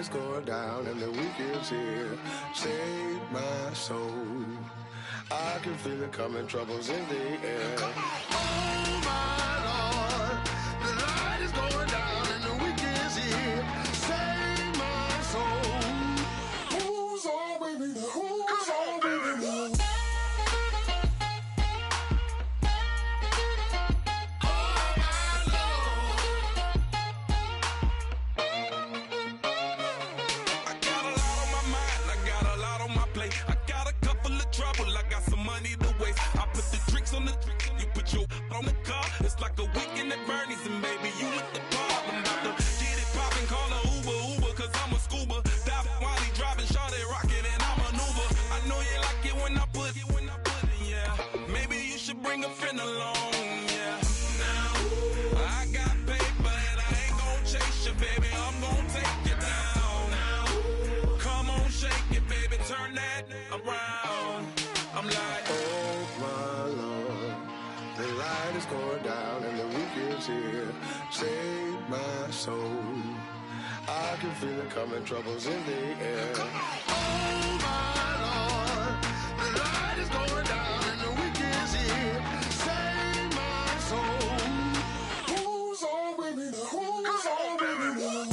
is going down and the week is here. Save my soul. I can feel it coming, troubles in the air. Oh my Lord, the light is going down and the week is here. Save my soul. Who's all with me? Who's all with me? On the car, it's like a weekend at Bernie's, and baby, you look the part. I'm about to get it poppin', call a Uber, cause I'm a scuba. Dive while he driving, shot it, rocket, and I maneuver. I know you like it when I put it, yeah. Maybe you should bring a friend along, yeah. Now, I got paper, and I ain't gon' chase you, baby, I'm gon' take you down. Now, come on, shake it, baby, turn that around. I'm like, oh my Lord, the light is going down and the week is here. Save my soul. I can feel it coming, troubles in the air. Oh my Lord, the light is going down and the week is here. Save my soul. Who's all with me? Who's all with me?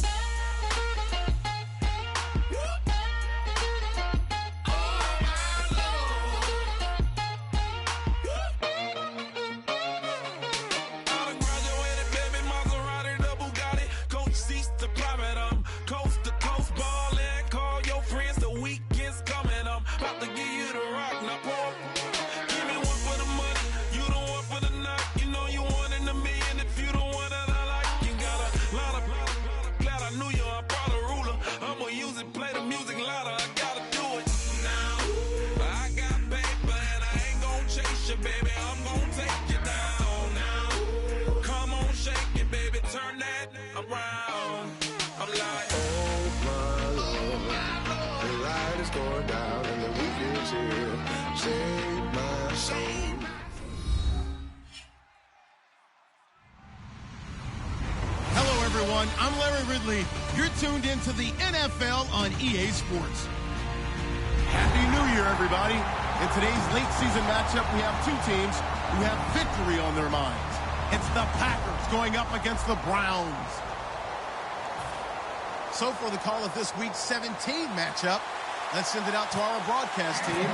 I'm Larry Ridley. You're tuned into the NFL on EA Sports. Happy New Year, everybody. In today's late season matchup, we have two teams who have victory on their minds. It's the Packers going up against the Browns. So for the call of this week's 17 matchup, let's send it out to our broadcast team,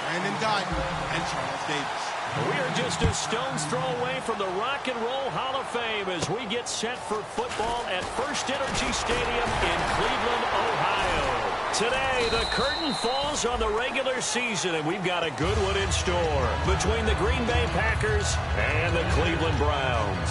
Brandon Guyton and Charles Davis. We are just a stone's throw away from the Rock and Roll Hall of Fame as we get set for football at First Energy Stadium in Cleveland, Ohio. Today, the curtain falls on the regular season, and we've got a good one in store between the Green Bay Packers and the Cleveland Browns.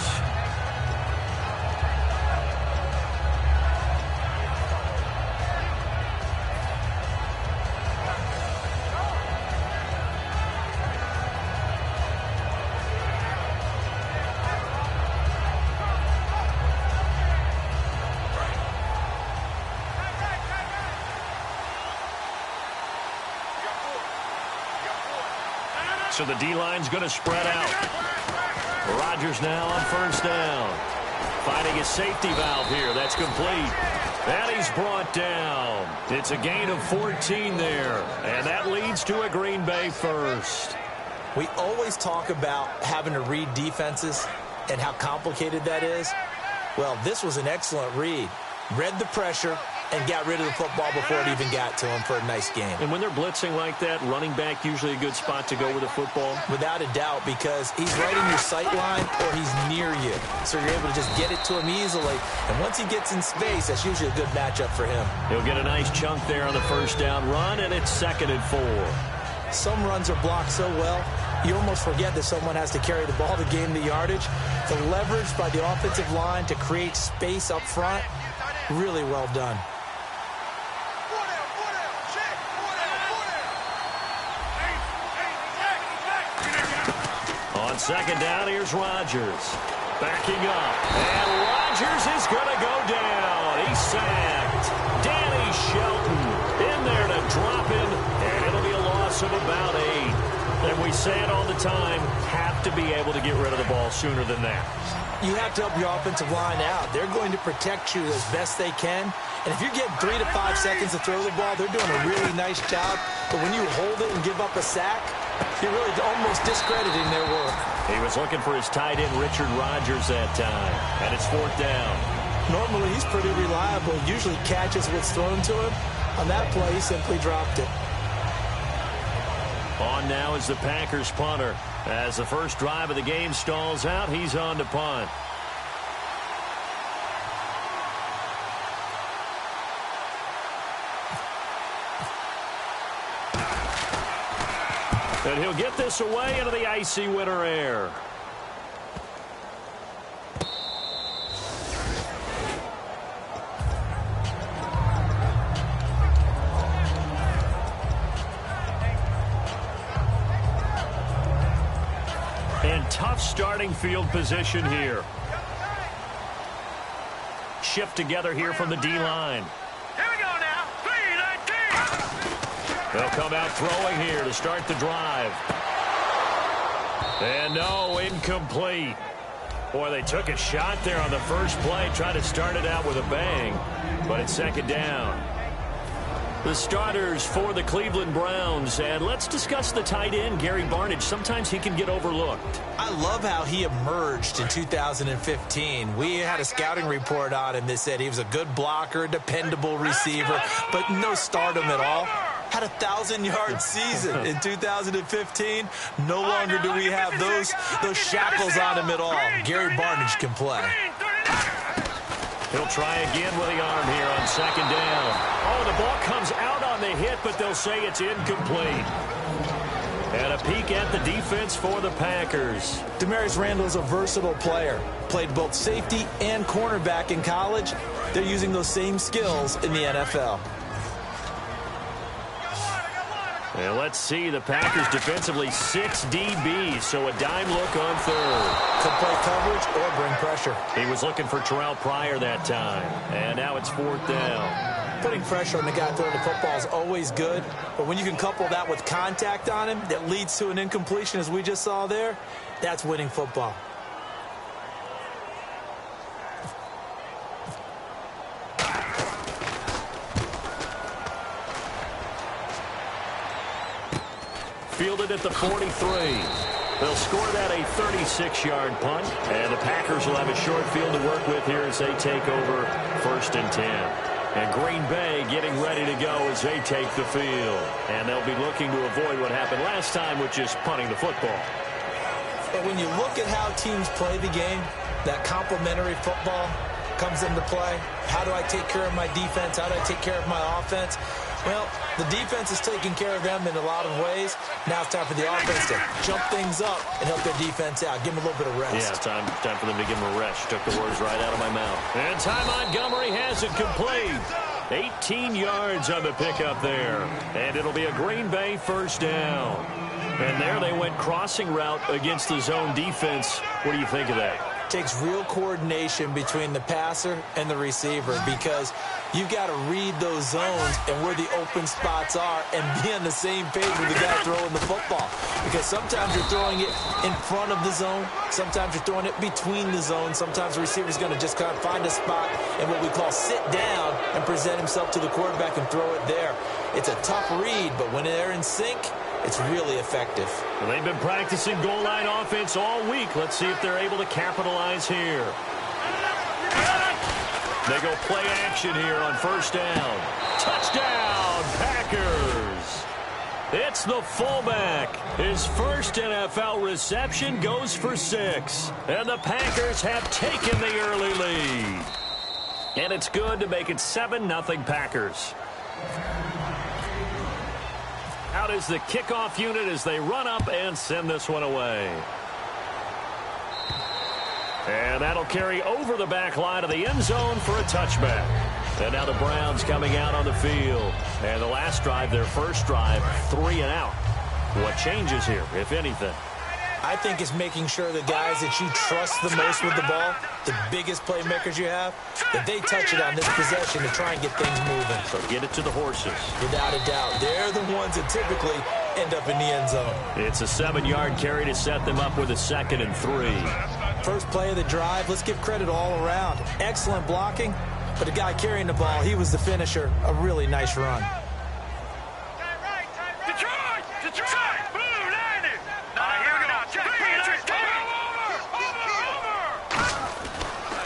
So the D-line's going to spread out. Rodgers now on first down. Finding a safety valve here. That's complete. And he's brought down. It's a gain of 14 there. And that leads to a Green Bay first. We always talk about having to read defenses and how complicated that is. Well, this was an excellent read. Read the pressure and got rid of the football before it even got to him for a nice game. And when they're blitzing like that, running back usually a good spot to go with the football? Without a doubt, because he's right in your sight line or he's near you. So you're able to just get it to him easily. And once he gets in space, that's usually a good matchup for him. He'll get a nice chunk there on the first down run, and it's 2nd and 4. Some runs are blocked so well, you almost forget that someone has to carry the ball to gain the yardage. The leverage by the offensive line to create space up front, really well done. On 2nd down, here's Rodgers. Backing up. And Rodgers is going to go down. He's sacked. Danny Shelton in there to drop him. And it'll be a loss of about 8. And we say it all the time, have to be able to get rid of the ball sooner than that. you have to help your offensive line out. They're going to protect you as best they can. And if you're getting 3 to 5 seconds to throw the ball, they're doing a really nice job. But when you hold it and give up a sack, you're really almost discrediting their work. He was looking for his tight end, Richard Rodgers, that time. And it's 4th down. Normally, he's pretty reliable. Usually catches what's thrown to him. On that play, he simply dropped it. On now is the Packers punter. As the first drive of the game stalls out, he's on to punt. And he'll get this away into the icy winter air. And tough starting field position here. Shift together here from the D-line. Here we go now. 3-19. They'll come out throwing here to start the drive. And no, incomplete. Boy, they took a shot there on the first play, tried to start it out with a bang, but it's 2nd down. The starters for the Cleveland Browns, and let's discuss the tight end, Gary Barnidge. Sometimes he can get overlooked. I love how he emerged in 2015. We had a scouting report on him that said he was a good blocker, dependable receiver, but no stardom at all. Had a 1,000-yard season in 2015. No longer do we have those shackles on him at all. Gary Barnidge can play. He'll try again with the arm here on 2nd down. Oh, the ball comes out on the hit, but they'll say it's incomplete. And a peek at the defense for the Packers. Demarius Randall is a versatile player. Played both safety and cornerback in college. They're using those same skills in the NFL. And let's see, the Packers defensively 6 DBs, so a dime look on 3rd. Could play coverage or bring pressure. He was looking for Terrell Pryor that time, and now it's 4th down. Putting pressure on the guy throwing the football is always good, but when you can couple that with contact on him that leads to an incompletion, as we just saw there, that's winning football. Fielded at the 43. They'll score that a 36-yard punt, and the Packers will have a short field to work with here as they take over 1st and 10. And Green Bay getting ready to go as they take the field. And they'll be looking to avoid what happened last time, which is punting the football. But when you look at how teams play the game, that complementary football comes into play. How do I take care of my defense? How do I take care of my offense? Well, the defense is taking care of them in a lot of ways. Now it's time for the offense to jump things up and help their defense out. Give them a little bit of rest. Yeah, time for them to give them a rest. Took the words right out of my mouth. And Ty Montgomery has it complete. 18 yards on the pickup there. And it'll be a Green Bay 1st down. And there they went crossing route against the zone defense. What do you think of that? Takes real coordination between the passer and the receiver because you've got to read those zones and where the open spots are and be on the same page with the guy throwing the football. Because sometimes you're throwing it in front of the zone. Sometimes you're throwing it between the zones. Sometimes the receiver's going to just kind of find a spot and what we call sit down and present himself to the quarterback and throw it there. It's a tough read, but when they're in sync, it's really effective. Well, they've been practicing goal line offense all week. Let's see if they're able to capitalize here. They go play action here on 1st down. Touchdown, Packers. It's the fullback. His first NFL reception goes for 6. And the Packers have taken the early lead. And it's good to make it 7-0 Packers. Out is the kickoff unit as they run up and send this one away. And that'll carry over the back line of the end zone for a touchback. And now the Browns coming out on the field. And the last drive, their first drive, 3 and out. What changes here, if anything? I think it's making sure the guys that you trust the most with the ball, the biggest playmakers you have, that they touch it on this possession to try and get things moving. So get it to the horses. Without a doubt. They're the ones that typically end up in the end zone. It's a 7-yard carry to set them up with a 2nd and 3. First play of the drive, let's give credit all around. Excellent blocking, but the guy carrying the ball, he was the finisher. A really nice run.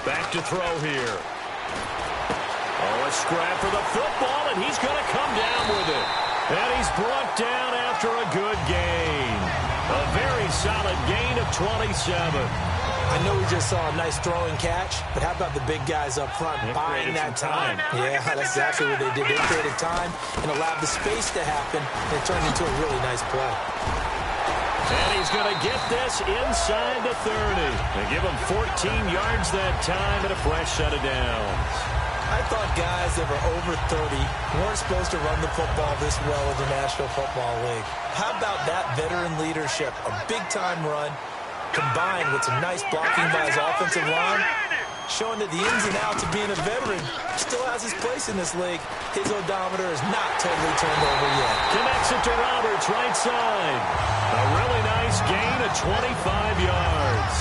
Back to throw here. Oh, a scrap for the football, and he's going to come down with it. And he's brought down after a good gain. A very solid gain of 27. I know we just saw a nice throwing catch, but how about the big guys up front buying that time? Yeah, that's exactly what they did. They created time and allowed the space to happen, and it turned into a really nice play. And he's going to get this inside the 30. They give him 14 yards that time and a fresh set of downs. I thought guys that were over 30 weren't supposed to run the football this well in the National Football League. How about that veteran leadership? A big-time run combined with some nice blocking by his offensive line, showing that the ins and outs of being a veteran still has his place in this league. His odometer is not totally turned over yet. Connects it to Roberts, right side. A really nice gain of 25 yards.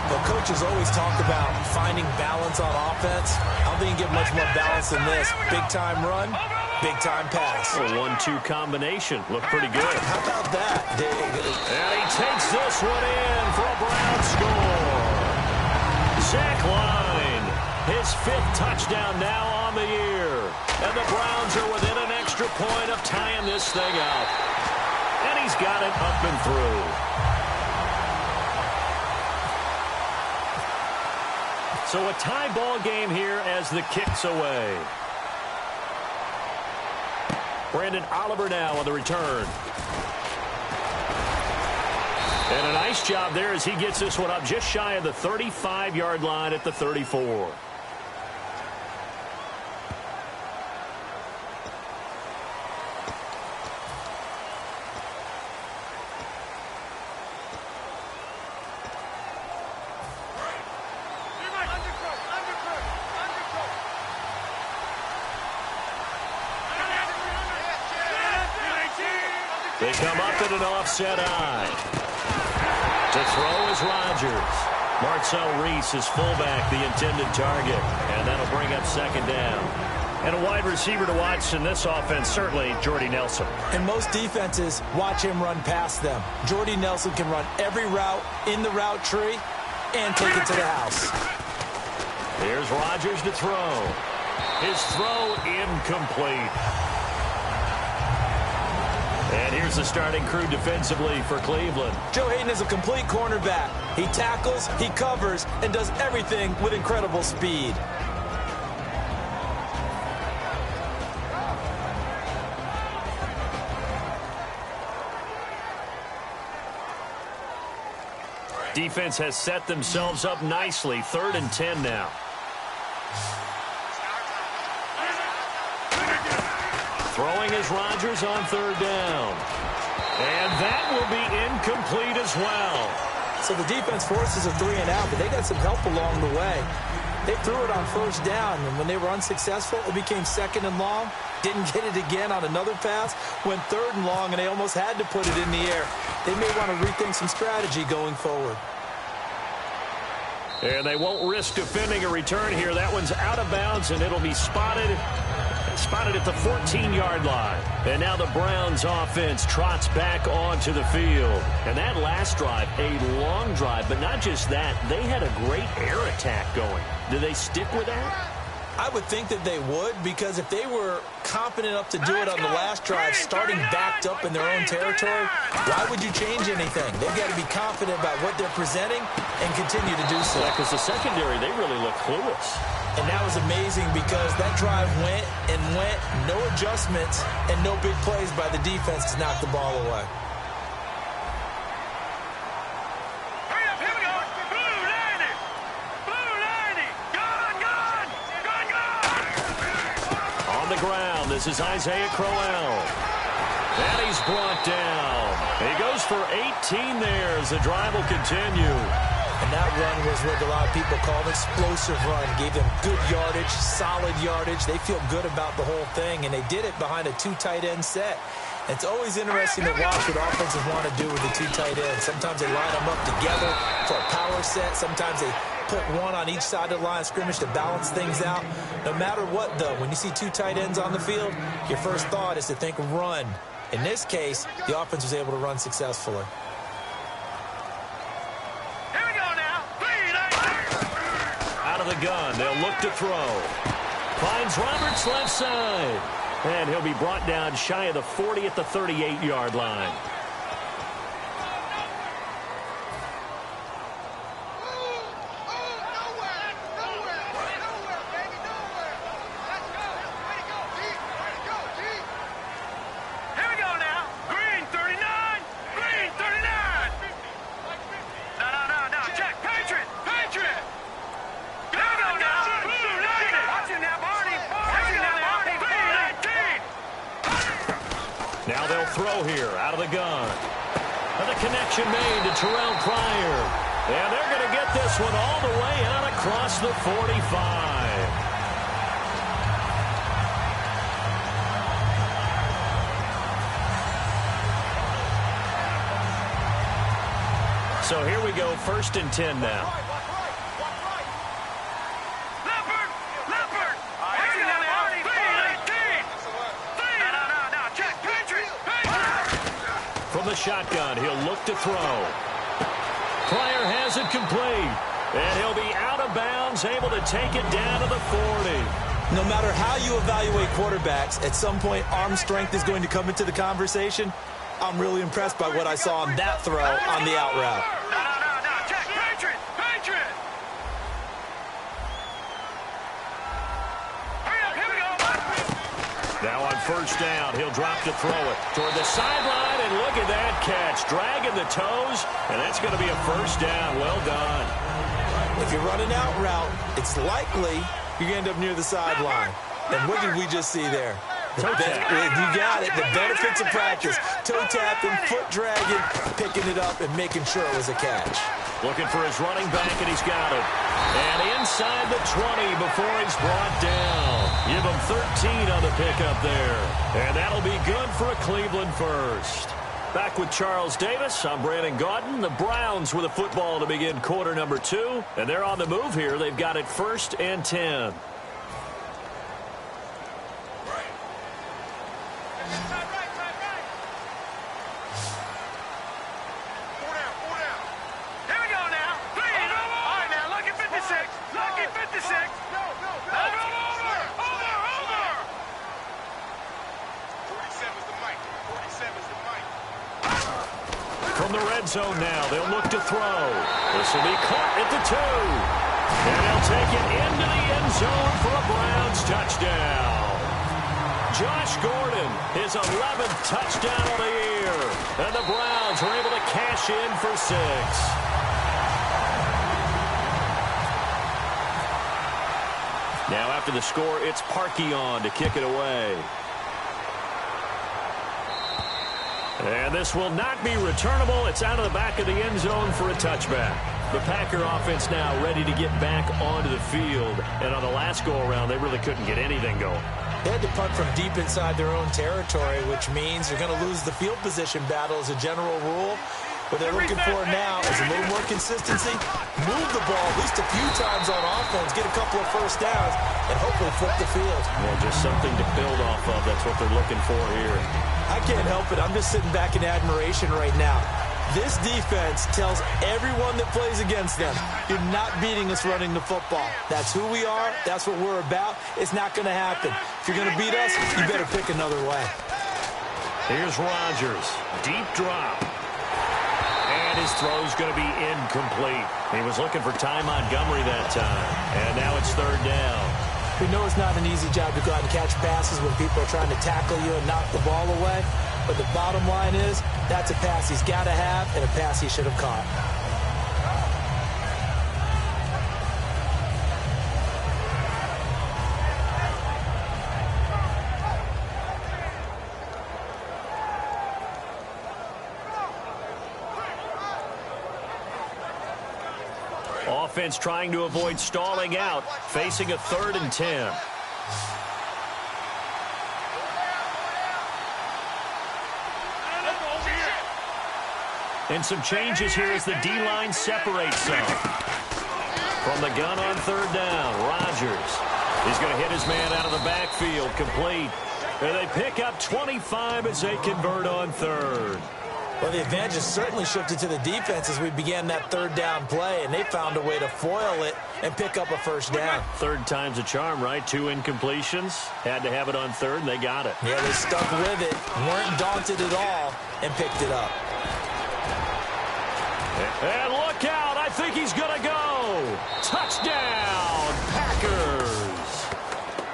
Well, coaches always talk about finding balance on offense. I don't think you get much more balance than this. Big-time run, big-time pass. A 1-2 combination. Looked pretty good. How about that? And he takes this one in for a Brown score. Zach Line, his 5th touchdown now on the year. And the Browns are within an extra point of tying this thing up. And he's got it up and through. So a tie ball game here as the kick's away. Brandon Oliver now on the return. And a nice job there as he gets this one up just shy of the 35-yard line at the 34. They come up at an offset eye. To throw is Rodgers. Marcel Reese is fullback, the intended target. And that'll bring up second down. And a wide receiver to watch in this offense, certainly Jordy Nelson. And most defenses watch him run past them. Jordy Nelson can run every route in the route tree and take it to the house. Here's Rodgers to throw. His throw incomplete. And here's the starting crew defensively for Cleveland. Joe Hayden is a complete cornerback. He tackles, he covers, and does everything with incredible speed. Defense has set themselves up nicely. 3rd and 10 now. Throwing is Rodgers on 3rd down. And that will be incomplete as well. So the defense forces a 3 and out, but they got some help along the way. They threw it on 1st down, and when they were unsuccessful, it became 2nd and long. Didn't get it again on another pass. Went 3rd and long, and they almost had to put it in the air. They may want to rethink some strategy going forward. And they won't risk defending a return here. That one's out of bounds, and it'll be spotted at the 14-yard line. And now the Browns offense trots back onto the field. And that last drive, a long drive, but not just that, they had a great air attack going. Do they stick with that? I would think that they would, because if they were confident enough to do it on the last drive, starting backed up in their own territory, why would you change anything? They've got to be confident about what they're presenting and continue to do so. Yeah, because the secondary, they really look clueless. And that was amazing because that drive went and went, no adjustments, and no big plays by the defense to knock the ball away. This is Isaiah Crowell. And he's brought down. He goes for 18 there as the drive will continue. And that run was what a lot of people call an explosive run. Gave them good yardage, solid yardage. They feel good about the whole thing, and they did it behind a 2 tight end set. It's always interesting to watch what offenses want to do with the two tight ends. Sometimes they line them up together for a power set. Sometimes they put one on each side of the line of scrimmage to balance things out. No matter what, though, when you see two tight ends on the field, your first thought is to think run. In this case, the offense was able to run successfully. Here we go now. Out of the gun, they'll look to throw. Finds Roberts left side. And he'll be brought down shy of the 40 at the 38-yard line. Now they'll throw here out of the gun. And the connection made to Terrell Pryor. And they're going to get this one all the way out across the 45. So here we go, 1st and 10 now. From the shotgun, he'll look to throw. Pryor has it complete. And he'll be out of bounds, able to take it down to the 40. No matter how you evaluate quarterbacks, at some point arm strength is going to come into the conversation. I'm really impressed by what I saw on that throw on the out route. Check, Patriot! Hurry up, here we go! Now on 1st down, he'll drop to throw it toward the sideline, and look at that catch, dragging the toes, and that's going to be a 1st down. Well done. If you're running out route, it's likely you're going to end up near the sideline. And what did we just see there? You got it. The benefits of practice. Toe tapping, foot dragging, picking it up, and making sure it was a catch. Looking for his running back, and he's got it. And inside the 20 before he's brought down. Give him 13 on the pickup there. And that'll be good for a Cleveland 1st. Back with Charles Davis, I'm Brandon Gaudin. The Browns with a football to begin quarter number 2. And they're on the move here. They've got it 1st and 10. From the red zone now, they'll look to throw. This will be caught at the 2. And they'll take it into the end zone for a Browns touchdown. Josh Gordon, his 11th touchdown of the year. And the Browns are able to cash in for 6. Now after the score, it's Parkey on to kick it away. And this will not be returnable. It's out of the back of the end zone for a touchback. The Packer offense now ready to get back onto the field. And on the last go-around, they really couldn't get anything going. They had to punt from deep inside their own territory, which means they're going to lose the field position battle as a general rule. What they're looking for now is a little more consistency, move the ball at least a few times on offense, get a couple of 1st downs, and hopefully flip the field. Well, just something to build off of. That's what they're looking for here. I can't help it. I'm just sitting back in admiration right now. This defense tells everyone that plays against them, you're not beating us running the football. That's who we are. That's what we're about. It's not going to happen. If you're going to beat us, you better pick another way. Here's Rodgers. Deep drop. And his throw's going to be incomplete. He was looking for Ty Montgomery that time. And now it's 3rd down. We know it's not an easy job to go out and catch passes when people are trying to tackle you and knock the ball away. But the bottom line is, that's a pass he's got to have and a pass he should have caught. Offense trying to avoid stalling out, facing a 3rd and 10. And some changes here as the D-line separates some. From the gun on third down, Rodgers. He's going to hit his man out of the backfield, complete. And they pick up 25 as they convert on third. Well, the advantage has certainly shifted to the defense as we began that third down play, and they found a way to foil it and pick up a first down. Third time's a charm, right? 2 incompletions. Had to have it on third, and they got it. Yeah, they stuck with it, weren't daunted at all, and picked it up. And look out. I think he's going to go. Touchdown, Packers.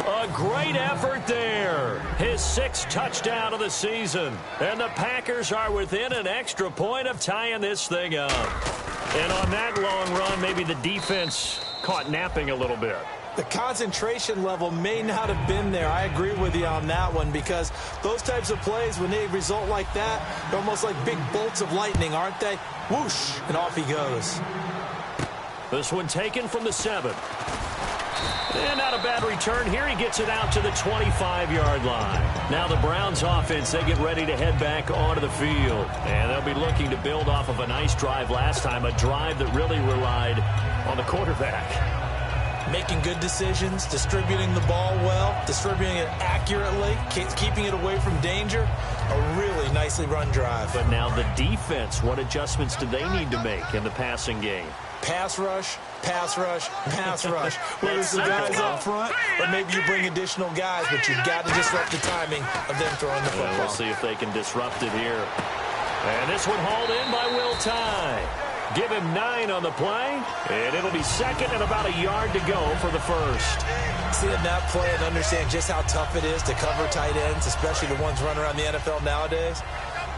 A great effort there. His 6th touchdown of the season. And the Packers are within an extra point of tying this thing up. And on that long run, maybe the defense caught napping a little bit. The concentration level may not have been there. I agree with you on that one, because those types of plays, when they result like that, they're almost like big bolts of lightning, aren't they? Whoosh, and off he goes. This one taken from the 7. And not a bad return here. He gets it out to the 25-yard line. Now the Browns offense, they get ready to head back onto the field. And they'll be looking to build off of a nice drive last time, a drive that really relied on the quarterback. Making good decisions, distributing the ball well, distributing it accurately, keeping it away from danger. A really nicely run drive. But now the defense, what adjustments do they need to make in the passing game? Pass rush, pass rush, pass rush. Whether it's the guys up front or maybe you bring additional guys, but you've got to disrupt the timing of them throwing the football. We'll see if they can disrupt it here. And this one hauled in by Will Tye. Give him 9 on the play, and it'll be second and about a yard to go for the first. Seeing that play and understand just how tough it is to cover tight ends, especially the ones running around the NFL nowadays,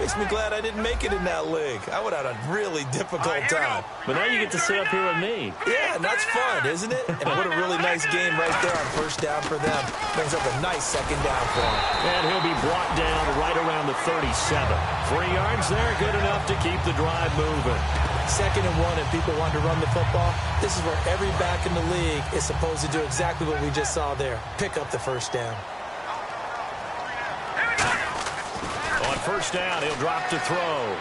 makes me glad I didn't make it in that league. I would have had a really difficult time. But now you get to sit up here with me. Yeah, and that's fun, isn't it? And what a really nice game right there on first down for them. Brings up a nice second down for him. And he'll be brought down right around the 37. 3 yards there, good enough to keep the drive moving. 2nd and 1, and people want to run the football. This is where every back in the league is supposed to do exactly what we just saw there. Pick up the first down. On first down, he'll drop to throw.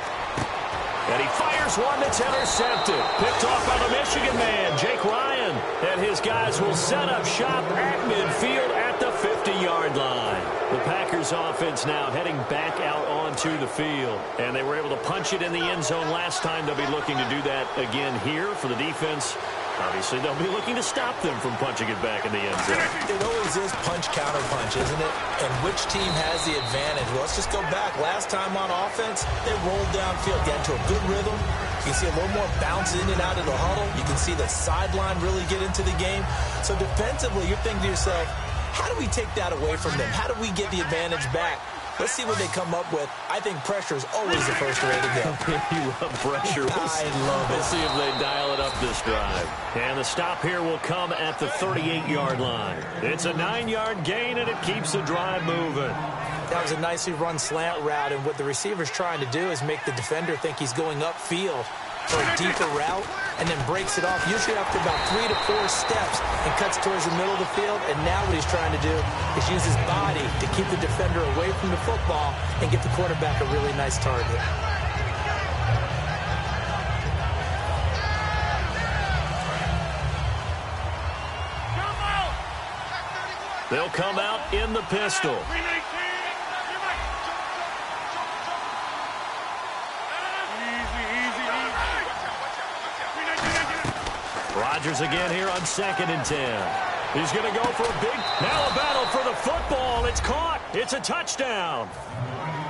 And he fires one that's intercepted. Picked off by the Michigan man, Jake Ryan. And his guys will set up shop at midfield at the 50-yard line. The Packers offense now heading back out onto the field. And they were able to punch it in the end zone last time. They'll be looking to do that again here for the defense. Obviously, they'll be looking to stop them from punching it back in the end zone. It always is punch-counter-punch, isn't it? And which team has the advantage? Well, let's just go back. Last time on offense, they rolled downfield, got into a good rhythm. You can see a little more bounce in and out of the huddle. You can see the sideline really get into the game. So defensively, you're thinking to yourself, how do we take that away from them? How do we get the advantage back? Let's see what they come up with. I think pressure is always the first way to go. You love pressure. I love it. Let's see if they dial it up this drive. And the stop here will come at the 38-yard line. It's a 9-yard gain, and it keeps the drive moving. That was a nicely run slant route, and what the receiver's trying to do is make the defender think he's going upfield for a deeper route, and then breaks it off, usually after about 3 to 4 steps, and cuts towards the middle of the field. And now what he's trying to do is use his body to keep the defender away from the football and get the quarterback a really nice target. They'll come out in the pistol. Rodgers again here on 2nd and 10. He's going to go for a big, now a battle for the football. It's caught. It's a touchdown.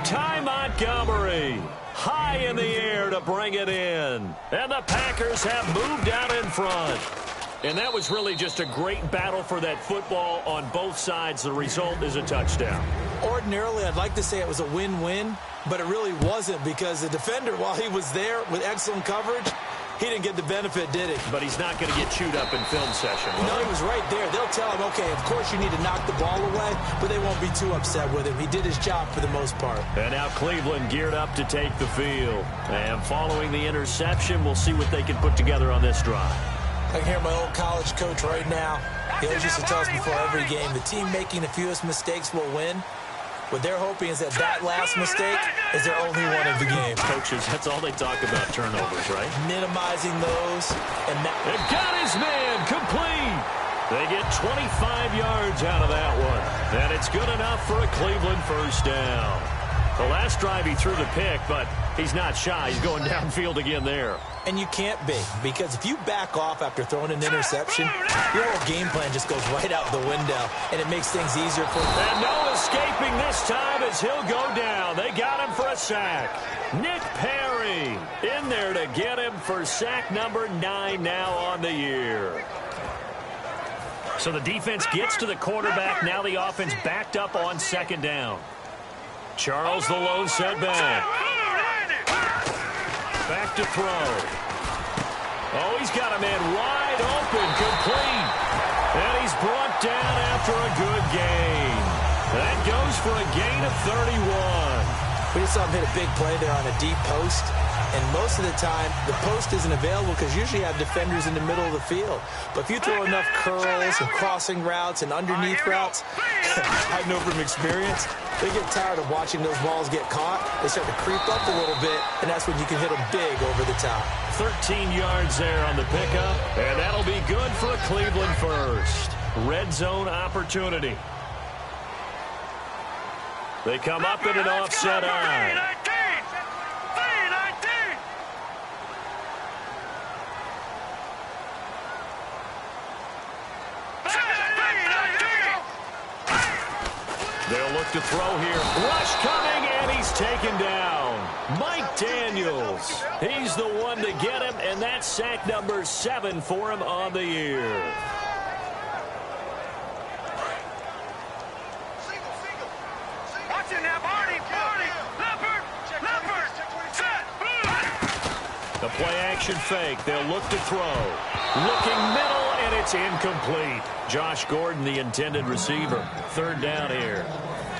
Ty Montgomery high in the air to bring it in. And the Packers have moved out in front. And that was really just a great battle for that football on both sides. The result is a touchdown. Ordinarily, I'd like to say it was a win-win, but it really wasn't, because the defender, while he was there with excellent coverage, he didn't get the benefit, did he? But he's not going to get chewed up in film session. No, he was right there. They'll tell him, okay, of course you need to knock the ball away, but they won't be too upset with him. He did his job for the most part. And now Cleveland geared up to take the field. And following the interception, we'll see what they can put together on this drive. I can hear my old college coach right now. He always used to tell us before every game, the team making the fewest mistakes will win. What they're hoping is that last mistake is their only one of the game. Coaches, that's all they talk about, turnovers, right? Minimizing those. And it got his man complete. They get 25 yards out of that one. And it's good enough for a Cleveland first down. The last drive he threw the pick, but he's not shy. He's going downfield again there. And you can't be, because if you back off after throwing an interception, your whole game plan just goes right out the window, and it makes things easier for them. And no escaping this time as he'll go down. They got him for a sack. Nick Perry in there to get him for sack number 9 now on the year. So the defense gets to the quarterback. Now the offense backed up on second down. Charles the lone setback. Back to throw. Oh, he's got a man wide open, complete. And he's brought down after a good gain. That goes for a gain of 31. We just saw him hit a big play there on a deep post. And most of the time, the post isn't available because usually you have defenders in the middle of the field. But if you throw enough curls and crossing routes and underneath routes, I know from experience, they get tired of watching those balls get caught. They start to creep up a little bit, and that's when you can hit them big over the top. 13 yards there on the pickup, and that'll be good for a Cleveland first. Red zone opportunity. They come up in an offset eye. They'll look to throw here. Rush coming, and he's taken down. Mike Daniels. He's the one to get him, and that's sack number 7 for him on the year. Watch it now, Barney. Leopard. Set. The play-action fake. They'll look to throw. Looking middle, and it's incomplete. Josh Gordon, the intended receiver. Third down here.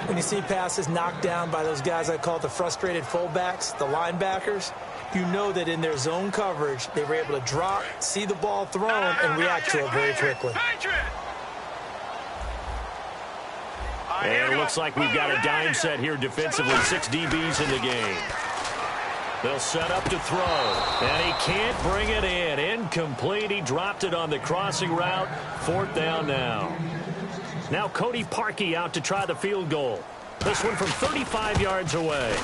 When you see passes knocked down by those guys I call the frustrated fullbacks, the linebackers, you know that in their zone coverage, they were able to drop, see the ball thrown, and react to it very quickly. And it looks like we've got a dime set here defensively. 6 DBs in the game. They'll set up to throw, and he can't bring it in. Incomplete. He dropped it on the crossing route. 4th down now. Now Cody Parkey out to try the field goal. This one from 35 yards away.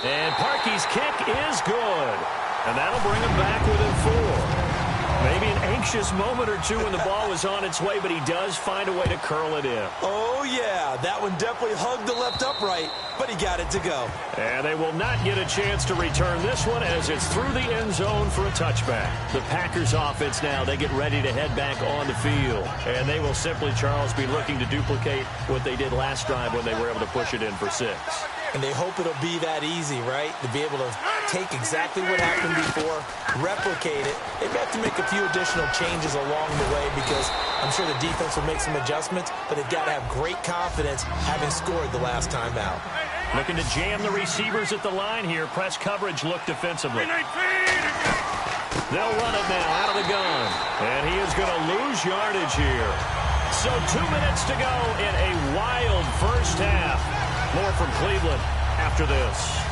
And Parkey's kick is good. And that'll bring him back within 4. Maybe an anxious moment or two when the ball was on its way, but he does find a way to curl it in. Oh, yeah. That one definitely hugged the left upright, but he got it to go. And they will not get a chance to return this one as it's through the end zone for a touchback. The Packers offense now, they get ready to head back on the field. And they will simply, Charles, be looking to duplicate what they did last drive when they were able to push it in for 6. And they hope it'll be that easy, right? To be able to take exactly what happened before, replicate it. They may have to make a few additional changes along the way because I'm sure the defense will make some adjustments, but they've got to have great confidence having scored the last time out. Looking to jam the receivers at the line here. Press coverage look defensively. They'll run it now out of the gun. And he is going to lose yardage here. So 2 minutes to go in a wild first half. More from Cleveland after this.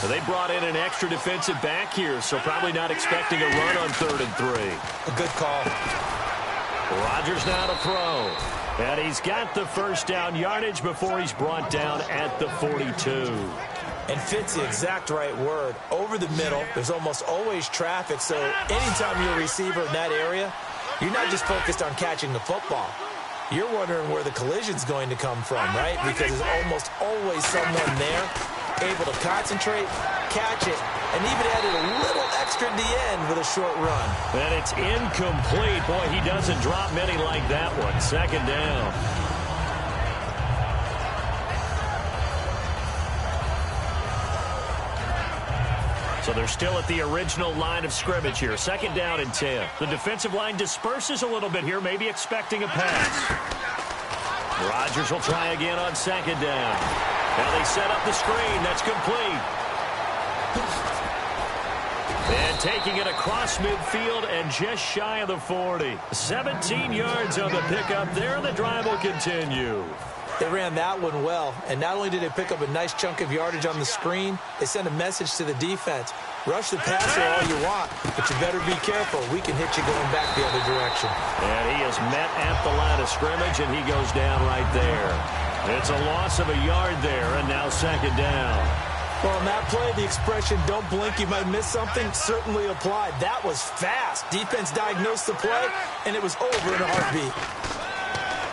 So they brought in an extra defensive back here, so probably not expecting a run on 3rd and 3. A good call. Rodgers now to throw. And he's got the first down yardage before he's brought down at the 42. And fits the exact right word. Over the middle, there's almost always traffic, so anytime you're a receiver in that area, you're not just focused on catching the football. You're wondering where the collision's going to come from, right? Because there's almost always someone there able to concentrate, catch it, and even added a little extra at the end with a short run. And it's incomplete. Boy, he doesn't drop many like that one. 2nd down. So they're still at the original line of scrimmage here. 2nd down and 10. The defensive line disperses a little bit here, maybe expecting a pass. Rodgers will try again on 2nd down. Now they set up the screen. That's complete. And taking it across midfield and just shy of the 40. 17 yards on the pickup there, and the drive will continue. They ran that one well, and not only did they pick up a nice chunk of yardage on the screen, they sent a message to the defense. Rush the passer all you want, but you better be careful. We can hit you going back the other direction. And he is met at the line of scrimmage, and he goes down right there. It's a loss of a yard there, and now second down. Well, on that play, the expression, don't blink, you might miss something, certainly applied. That was fast. Defense diagnosed the play, and it was over in a heartbeat.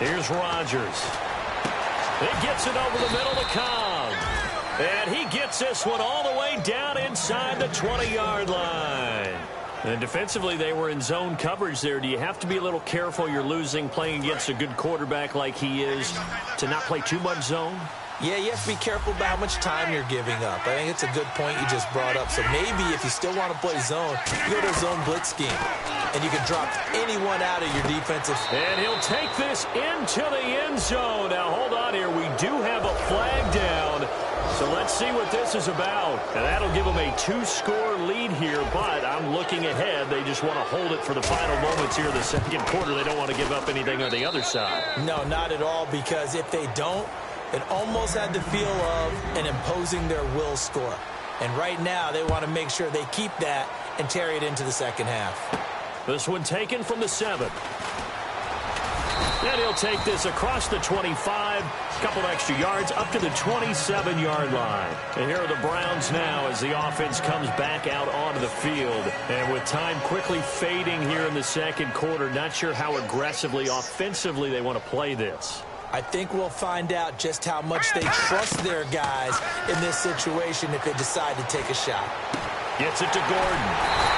Here's Rodgers. He gets it over the middle to Cobb. And he gets this one all the way down inside the 20-yard line. And defensively, they were in zone coverage there. Do you have to be a little careful? You're losing, playing against a good quarterback like he is, to not play too much zone? Yeah, you have to be careful about how much time you're giving up. I think it's a good point you just brought up. So maybe if you still want to play zone, you go to a zone blitz scheme. And you can drop anyone out of your defensive. And he'll take this into the end zone. Now, hold on here. We do have a flag down. So let's see what this is about. And that'll give them a 2-score lead here. But I'm looking ahead. They just want to hold it for the final moments here of the second quarter. They don't want to give up anything on the other side. No, not at all. Because if they don't, it almost had the feel of an imposing their will score. And right now, they want to make sure they keep that and carry it into the second half. This one taken from the 7. And he'll take this across the 25, a couple of extra yards, up to the 27-yard line. And here are the Browns now as the offense comes back out onto the field. And with time quickly fading here in the second quarter, not sure how aggressively, offensively they want to play this. I think we'll find out just how much they trust their guys in this situation if they decide to take a shot. Gets it to Gordon.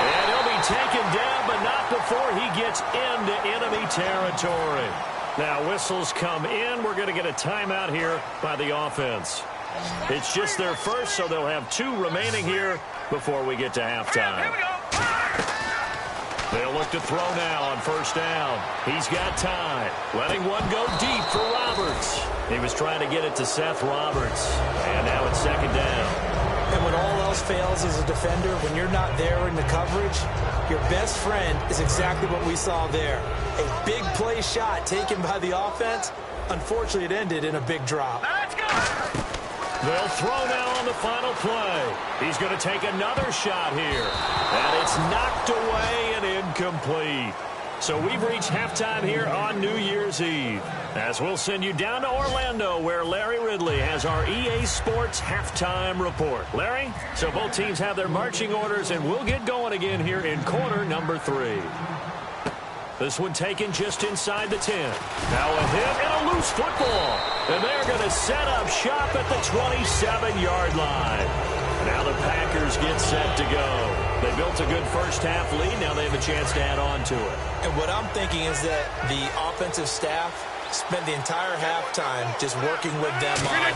And he'll be taken down, but not before he gets into enemy territory. Now, whistles come in. We're going to get a timeout here by the offense. It's just their first, so they'll have 2 remaining here before we get to halftime. They'll look to throw now on first down. He's got time. Letting one go deep for Roberts. He was trying to get it to Seth Roberts. And now it's second down. And when all else fails as a defender, when you're not there in the coverage, your best friend is exactly what we saw there. A big play shot taken by the offense. Unfortunately, it ended in a big drop. Let's go! They'll throw now on the final play. He's going to take another shot here. And it's knocked away and incomplete. So we've reached halftime here on New Year's Eve. As we'll send you down to Orlando, where Larry Ridley has our EA Sports halftime report. Larry, so both teams have their marching orders, and we'll get going again here in quarter number 3. This one taken just inside the 10. Now a hit and a loose football. And they're going to set up shop at the 27-yard line. Now the Packers get set to go. They built a good first-half lead. Now they have a chance to add on to it. And what I'm thinking is that the offensive staff spent the entire halftime just working with them on,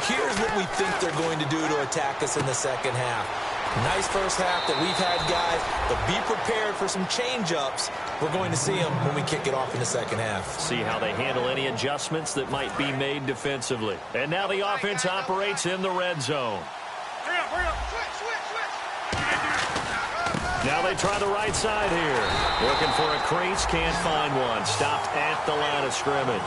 here's what we think they're going to do to attack us in the second half. Nice first half that we've had, guys, but be prepared for some change-ups. We're going to see them when we kick it off in the second half. See how they handle any adjustments that might be made defensively. And now the offense operates in the red zone. Hurry up. Switch. Now they try the right side here. Looking for a crease, can't find one. Stopped at the line of scrimmage.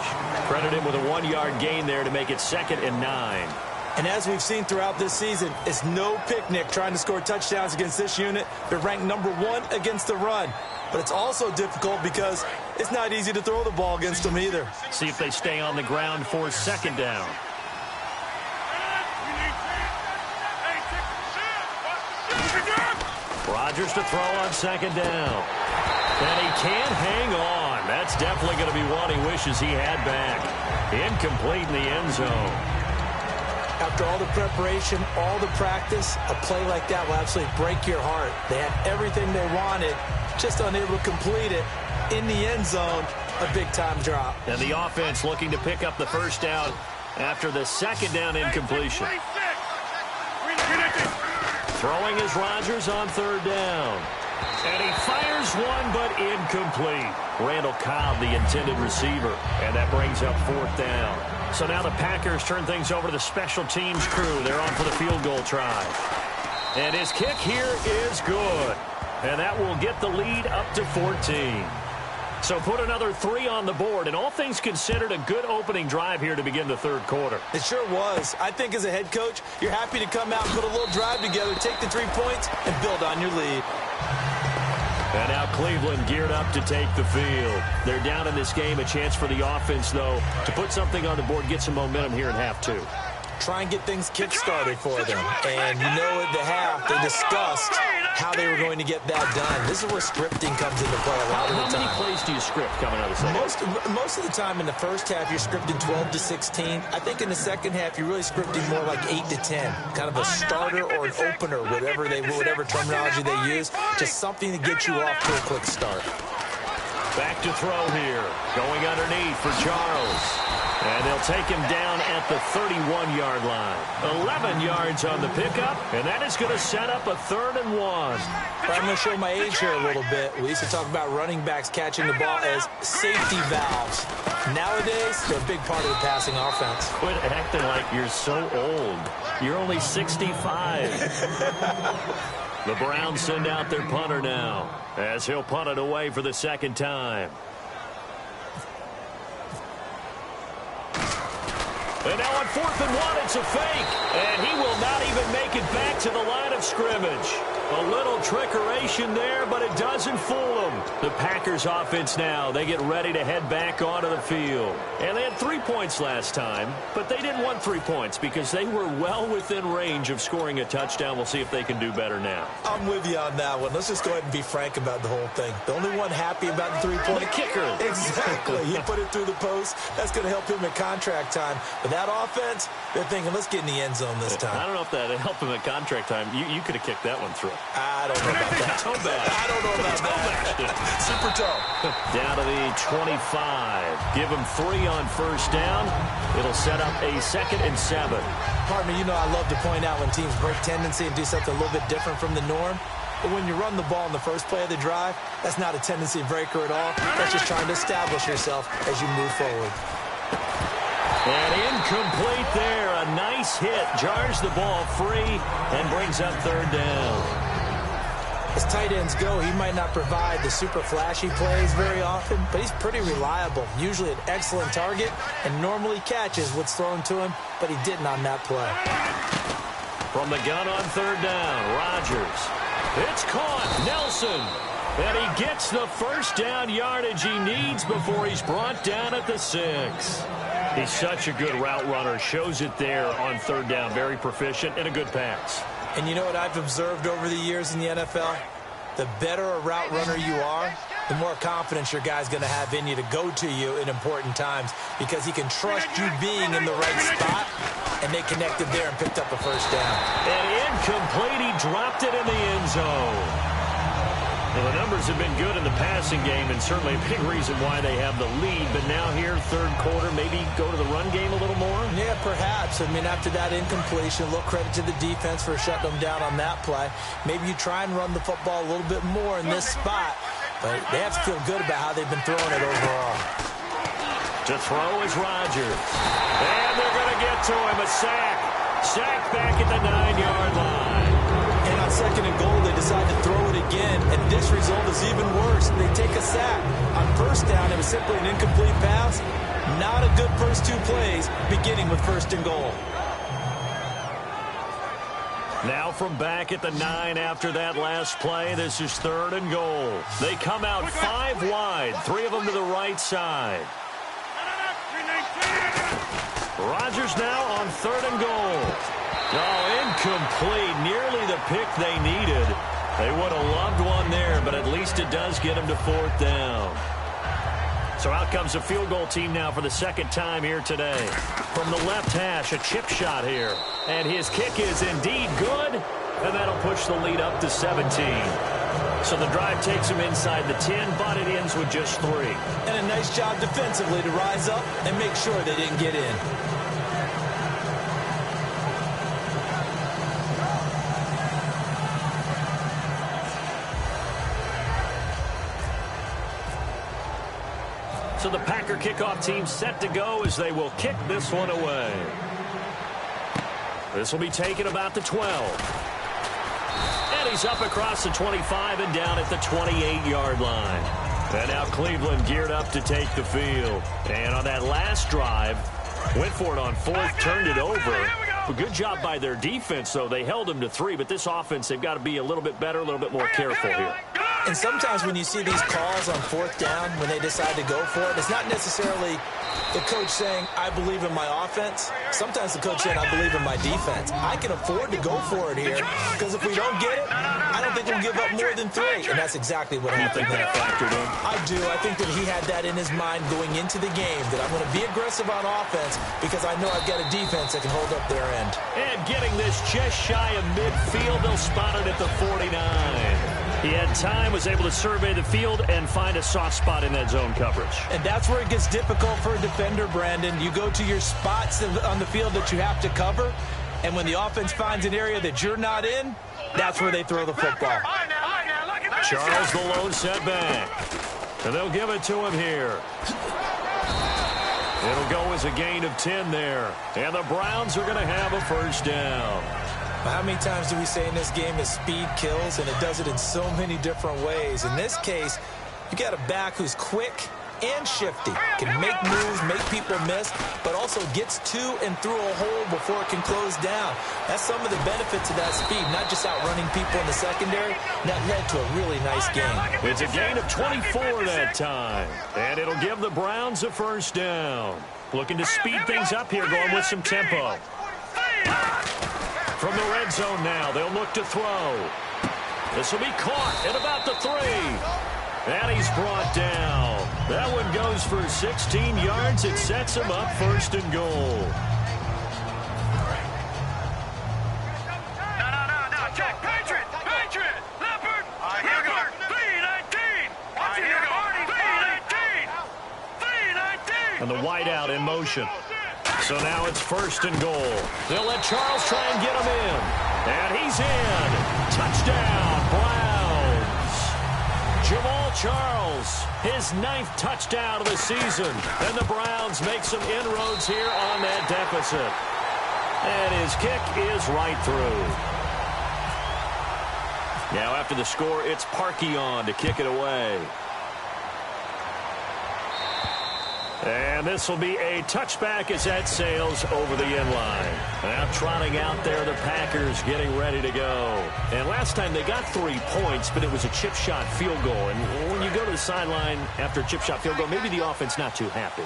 Credit him with a 1-yard gain there to make it 2nd and 9. And as we've seen throughout this season, it's no picnic trying to score touchdowns against this unit. They're ranked number 1 against the run. But it's also difficult because it's not easy to throw the ball against them either. See if they stay on the ground for 2nd down. Rodgers to throw on 2nd down. And he can't hang on. That's definitely going to be one he wishes he had back. Incomplete in the end zone. After all the preparation, all the practice, a play like that will absolutely break your heart. They had everything they wanted, just unable to complete it. In the end zone, a big-time drop. And the offense looking to pick up the first down after the 2nd down incompletion. Throwing is Rodgers on 3rd down. And he fires one, but incomplete. Randall Cobb, the intended receiver. And that brings up 4th down. So now the Packers turn things over to the special teams crew. They're on for the field goal try. And his kick here is good. And that will get the lead up to 14. So put another 3 on the board, and all things considered, a good opening drive here to begin the third quarter. It sure was. I think as a head coach, you're happy to come out and put a little drive together, take the 3 points, and build on your lead. And now Cleveland geared up to take the field. They're down in this game. A chance for the offense, though, to put something on the board, get some momentum here in half 2. Try and get things kick-started for them. And you know at the half, they discussed how they were going to get that done. This is where scripting comes into play a lot of the time. How many plays do you script coming out of the second? Most of the time in the first half, you're scripting 12 to 16. I think in the second half, you're really scripting more like 8 to 10. Kind of a starter or an opener, whatever terminology they use. Just something to get you off to a quick start. Back to throw here. Going underneath for Charles. And they'll take him down at the 31-yard line. 11 yards on the pickup, and that is going to set up a 3rd and 1. I'm going to show my age here a little bit. We used to talk about running backs catching the ball as safety valves. Nowadays, they're a big part of the passing offense. Quit acting like you're so old. You're only 65. The Browns send out their punter now, as he'll punt it away for the second time. And now on 4th and 1, it's a fake. And he will not even make it back to the line of scrimmage. A little trickeration there, but it doesn't fool them. The Packers offense now, they get ready to head back onto the field. And they had 3 points last time, but they didn't want 3 points because they were well within range of scoring a touchdown. We'll see if they can do better now. I'm with you on that one. Let's just go ahead and be frank about the whole thing. The only one happy about the 3-point. The kicker. Exactly. He put it through the post. That's going to help him at contract time. But that offense, they're thinking, let's get in the end zone this time. I don't know if that helped him at contract time. You could have kicked that one through. I don't know about that. Toe bash. I don't know about that. Super toe. Down to the 25. Give him 3 on first down. It'll set up a 2nd and 7. Partner, you know I love to point out when teams break tendency and do something a little bit different from the norm. But when you run the ball in the first play of the drive, that's not a tendency breaker at all. That's just trying to establish yourself as you move forward. And incomplete there. A nice hit. Jars the ball free and brings up 3rd down. As tight ends go, he might not provide the super flashy plays very often, but he's pretty reliable. Usually an excellent target and normally catches what's thrown to him, but he didn't on that play. From the gun on 3rd down, Rodgers. It's caught. Nelson. And he gets the first down yardage he needs before he's brought down at the 6. He's such a good route runner. Shows it there on 3rd down. Very proficient and a good pass. And you know what I've observed over the years in the NFL? The better a route runner you are, the more confidence your guy's going to have in you to go to you in important times because he can trust you being in the right spot, and they connected there and picked up a first down. And incomplete. He dropped it in the end zone. Well, the numbers have been good in the passing game, and certainly a big reason why they have the lead. But now here, 3rd quarter, maybe go to the run game a little more? Yeah, perhaps. I mean, after that incompletion, a little credit to the defense for shutting them down on that play. Maybe you try and run the football a little bit more in this spot, but they have to feel good about how they've been throwing it overall. To throw is Rodgers. And they're going to get to him. A sack. Sack back at the 9-yard line. And on 2nd and goal, they decide to throw it again, and this result is even worse. They take a sack. On 1st down, it was simply an incomplete pass. Not a good first 2 plays, beginning with 1st and goal. Now from back at the 9 after that last play, this is 3rd and goal. They come out 5 wide, 3 of them to the right side. Rodgers now on 3rd and goal. Oh, incomplete. Nearly the pick they needed. They would have loved one there, but at least it does get them to 4th down. So out comes the field goal team now for the 2nd time here today. From the left hash, a chip shot here. And his kick is indeed good, and that'll push the lead up to 17. So the drive takes him inside the 10, but it ends with just 3. And a nice job defensively to rise up and make sure they didn't get in. So the Packer kickoff team set to go as they will kick this one away. This will be taken about the 12. goes up across the 25 and down at the 28-yard line. And now Cleveland geared up to take the field. And on that last drive, went for it on fourth, turned it over. A good job by their defense, though. They held them to 3, but this offense, they've got to be a little bit better, a little bit more careful here. And sometimes when you see these calls on fourth down, when they decide to go for it, it's not necessarily the coach saying, I believe in my offense. Sometimes the coach saying, I believe in my defense. I can afford to go for it here, because if we don't get it, I don't think we'll give up more than 3. And that's exactly what happened there. Factored in? I do. I think that he had that in his mind going into the game, that I'm going to be aggressive on offense because I know I've got a defense that can hold up their end. And getting this just shy of midfield, they'll spot it at the 49. He had time, was able to survey the field and find a soft spot in that zone coverage. And that's where it gets difficult for a defender, Brandon. You go to your spots on the field that you have to cover, and when the offense finds an area that you're not in, that's where they throw the football. Charles, the lone setback. And they'll give it to him here. It'll go as a gain of 10 there. And the Browns are going to have a first down. How many times do we say in this game that speed kills, and it does it in so many different ways? In this case, you got a back who's quick and shifty, can make moves, make people miss, but also gets to and through a hole before it can close down. That's some of the benefits of that speed, not just outrunning people in the secondary. That led to a really nice game. It's a gain of 24 that time, and it'll give the Browns a first down. Looking to speed things up here, going with some tempo. From the red zone now, they'll look to throw. This will be caught at about the 3. And he's brought down. That one goes for 16 yards. It sets him up first and goal. No. Check. Patriot. Leopard. Here we go. 3-19. Watch it here. 3-19. And the wideout in motion. So now it's first and goal. They'll let Charles try and get him in. And he's in. Touchdown, Browns. Jamal Charles, his 9th touchdown of the season. And the Browns make some inroads here on that deficit. And his kick is right through. Now after the score, it's Parkey on to kick it away. And this will be a touchback as that sails over the end line. Now trotting out there, the Packers getting ready to go. And last time they got 3 points, but it was a chip shot field goal. And when you go to the sideline after a chip shot field goal, maybe the offense not too happy.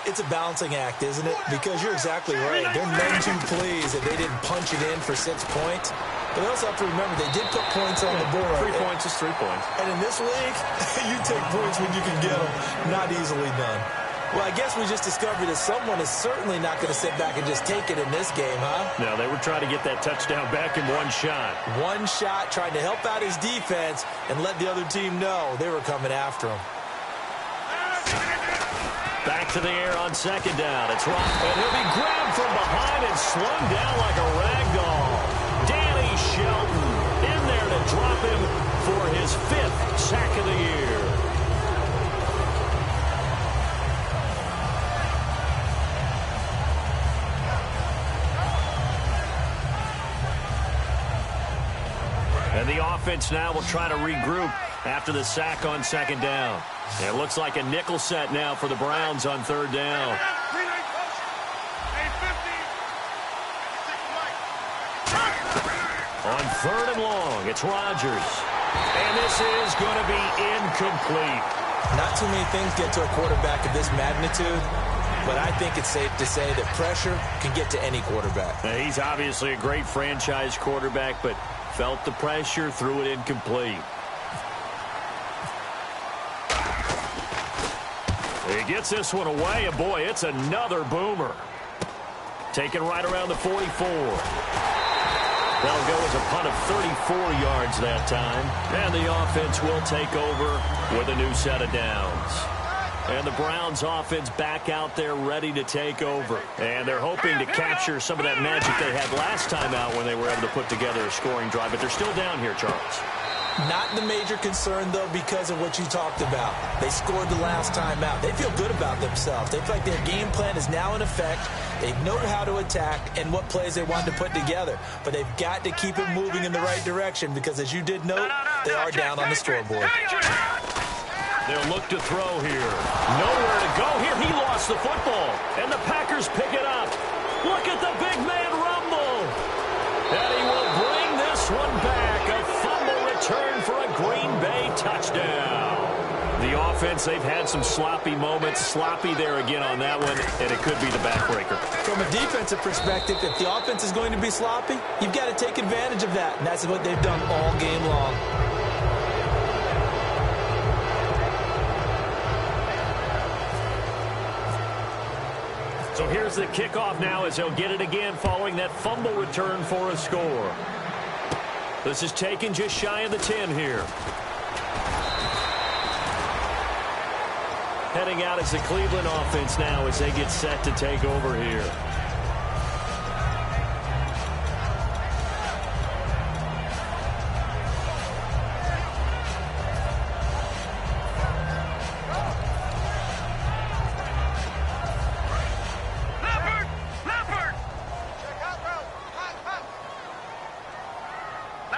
It's a balancing act, isn't it? Because you're exactly right. They're none too pleased that they didn't punch it in for 6 points. But they also have to remember they did put points on the board. 3 points is 3 points. And in this league, you take points when you can get them. Not easily done. Well, I guess we just discovered that someone is certainly not going to sit back and just take it in this game, huh? No, they were trying to get that touchdown back in one shot. One shot, trying to help out his defense and let the other team know they were coming after him. Back to the air on second down. It's Rock, and he'll be grabbed from behind and slung down like a rag doll. Danny Shelton in there to drop him for his 5th sack of the year. And the offense now will try to regroup after the sack on second down. It looks like a nickel set now for the Browns on third down. On third and long, it's Rodgers. And this is going to be incomplete. Not too many things get to a quarterback of this magnitude, but I think it's safe to say that pressure can get to any quarterback. He's obviously a great franchise quarterback, but felt the pressure, threw it incomplete. He gets this one away, and boy, it's another boomer. Taken right around the 44. That'll go as a punt of 34 yards that time. And the offense will take over with a new set of downs. And the Browns offense back out there ready to take over. And they're hoping to capture some of that magic they had last time out when they were able to put together a scoring drive. But they're still down here, Charles. Not the major concern, though, because of what you talked about. They scored the last time out. They feel good about themselves. They feel like their game plan is now in effect. They know how to attack and what plays they want to put together. But they've got to keep it moving in the right direction because, as you did note, they are down on the scoreboard. They'll look to throw here. Nowhere to go here. He lost the football. And the Packers pick it up. Look at the big man rumble. And he will bring this one back. A fumble return for a Green Bay touchdown. The offense, they've had some sloppy moments. Sloppy there again on that one, and it could be the backbreaker. From a defensive perspective, if the offense is going to be sloppy, you've got to take advantage of that. And that's what they've done all game long. So here's the kickoff now as they'll get it again following that fumble return for a score. This is taken just shy of the 10 here. Heading out as the Cleveland offense now as they get set to take over here.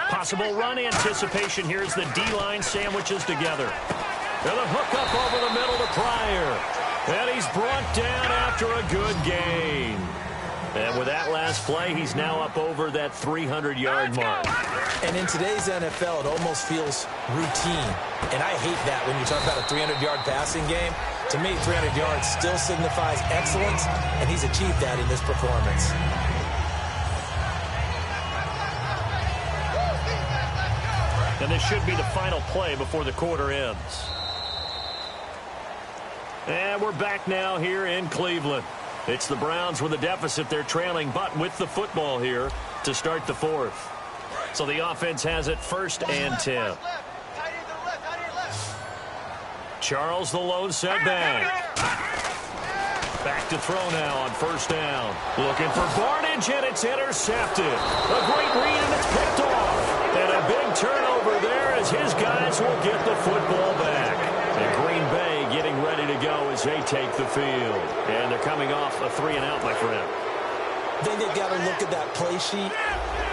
Possible run anticipation here as the D-line sandwiches together. And a hook up over the middle to Pryor. And he's brought down after a good gain. And with that last play, he's now up over that 300-yard mark. And in today's NFL, it almost feels routine. And I hate that when you talk about a 300-yard passing game. To me, 300 yards still signifies excellence, and he's achieved that in this performance. And this should be the final play before the quarter ends. And we're back now here in Cleveland. It's the Browns with a deficit. They're trailing, but with the football here to start the fourth. So the offense has it 1st and 10. Charles, the lone setback. Back to throw now on 1st down. Looking for Barnage, and it's intercepted. A great read, and it's picked off. And a big turnover there as his guys will get the football back. And Green Bay getting ready to go as they take the field. And they're coming off a 3-and-out, my friend. I think they've got to look at that play sheet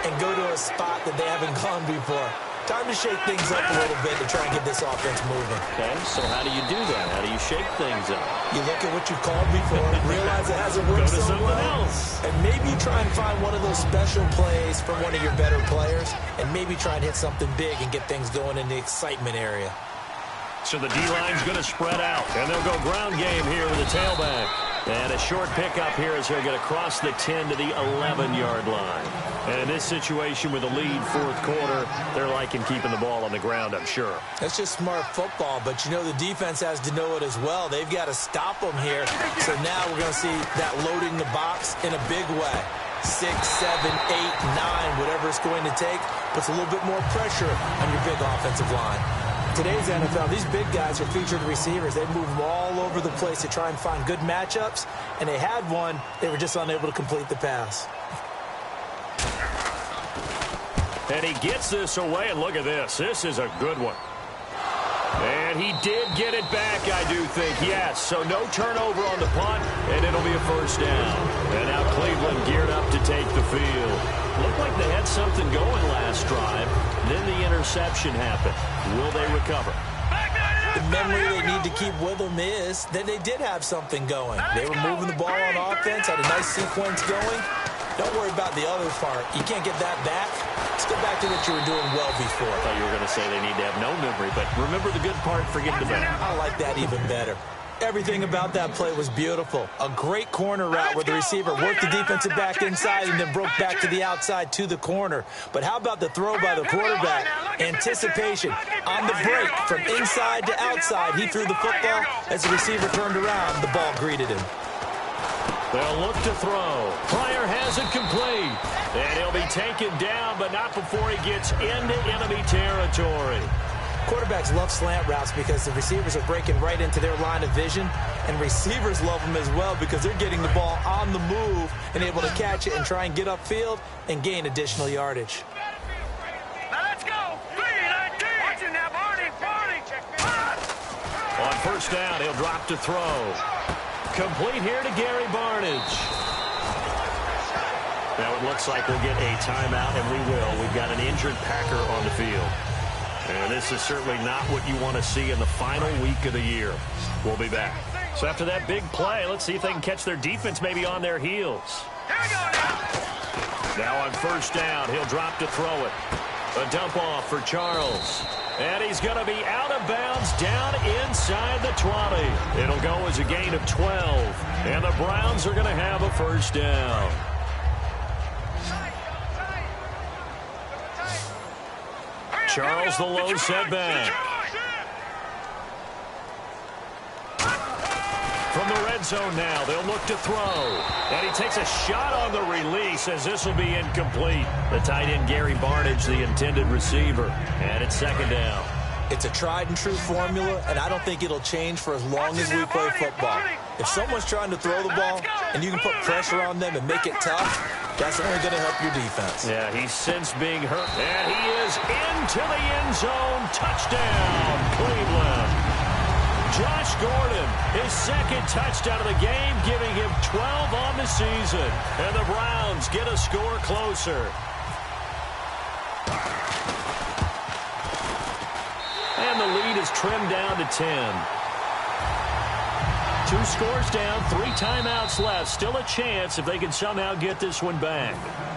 and go to a spot that they haven't gone before. Time to shake things up a little bit to try and get this offense moving. Okay, so how do you do that? How do you shake things up? You look at what you called before, realize it hasn't worked so well, else. and maybe try and find one of those special plays from one of your better players, and maybe try and hit something big and get things going in the excitement area. So the D-line's going to spread out, and they'll go ground game here with the tailback. And a short pickup here as he'll get across the 10 to the 11-yard line. And in this situation with a lead 4th quarter, they're liking keeping the ball on the ground, I'm sure. That's just smart football, but you know the defense has to know it as well. They've got to stop them here. So now we're going to see that loading the box in a big way. 6, 7, 8, 9, whatever it's going to take, puts a little bit more pressure on your big offensive line. Today's NFL, these big guys are featured receivers. They move them all over the place to try and find good matchups, and they had one. They were just unable to complete the pass. And he gets this away, and look at this. This is a good one. And he did get it back, I do think, yes. So no turnover on the punt, and it'll be a 1st down. And now Cleveland geared up to take the field. Looked like they had something going last drive. Then the interception happened. Will they recover? The memory they need to keep with them is that they did have something going. They were moving the ball on offense, had a nice sequence going. Don't worry about the other part. You can't get that back. Let's go back to what you were doing well before. I thought you were going to say they need to have no memory, but remember the good part, forget the bad. I like that even better. Everything about that play was beautiful. A great corner route where the receiver worked the defensive back inside and then broke back to the outside to the corner. But how about the throw by the quarterback? Anticipation on the break from inside to outside. He threw the football. As the receiver turned around, the ball greeted him. They'll look to throw. Pryor has it complete. And he'll be taken down, but not before he gets into enemy territory. Quarterbacks love slant routes because the receivers are breaking right into their line of vision, and receivers love them as well because they're getting the ball on the move and able to catch it and try and get upfield and gain additional yardage. Now let's go. 3-19. first down. He'll drop to throw. Complete here to Gary Barnidge. Now it looks like we'll get a timeout, and we will. We've got an injured Packer on the field. And this is certainly not what you want to see in the final week of the year. We'll be back. So after that big play, let's see if they can catch their defense maybe on their heels. Now on first down, he'll drop to throw it. A dump off for Charles. And he's going to be out of bounds down inside the 20. It'll go as a gain of 12. And the Browns are going to have a first down. Charles, the low setback. From the red zone now, they'll look to throw. And he takes a shot on the release as this will be incomplete. The tight end, Gary Barnidge, the intended receiver. And it's second down. It's a tried-and-true formula, and I don't think it'll change for as long as we play football. If someone's trying to throw the ball and you can put pressure on them and make it tough, that's only going to help your defense. Yeah, he's since being hurt. And he is into the end zone. Touchdown, Cleveland. Josh Gordon, his second touchdown of the game, giving him 12 on the season. And the Browns get a score closer. And the lead is trimmed down to 10. 2 scores down, 3 timeouts left. Still a chance if they can somehow get this one back.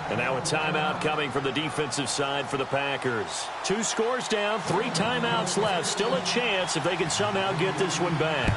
And now a timeout coming from the defensive side for the Packers. 2 scores down, 3 timeouts left. Still a chance if they can somehow get this one back.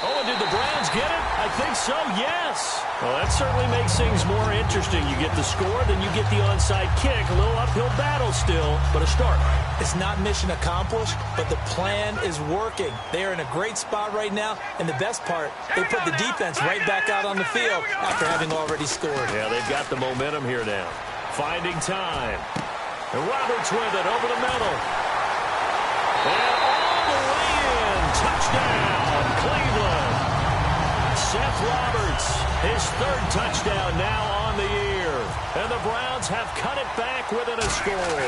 Oh, and did the Browns get it? I think so, yes. Well, that certainly makes things more interesting. You get the score, then you get the onside kick. A little uphill battle still, but a start. It's not mission accomplished, but the plan is working. They are in a great spot right now, and the best part, they put the defense right back out on the field after having already scored. Yeah, they've got the momentum here now. Finding time. And Roberts with it over the middle. And all the way in. Touchdown, Cleveland. Seth Roberts, his 3rd touchdown now on the year. And the Browns have cut it back within a score.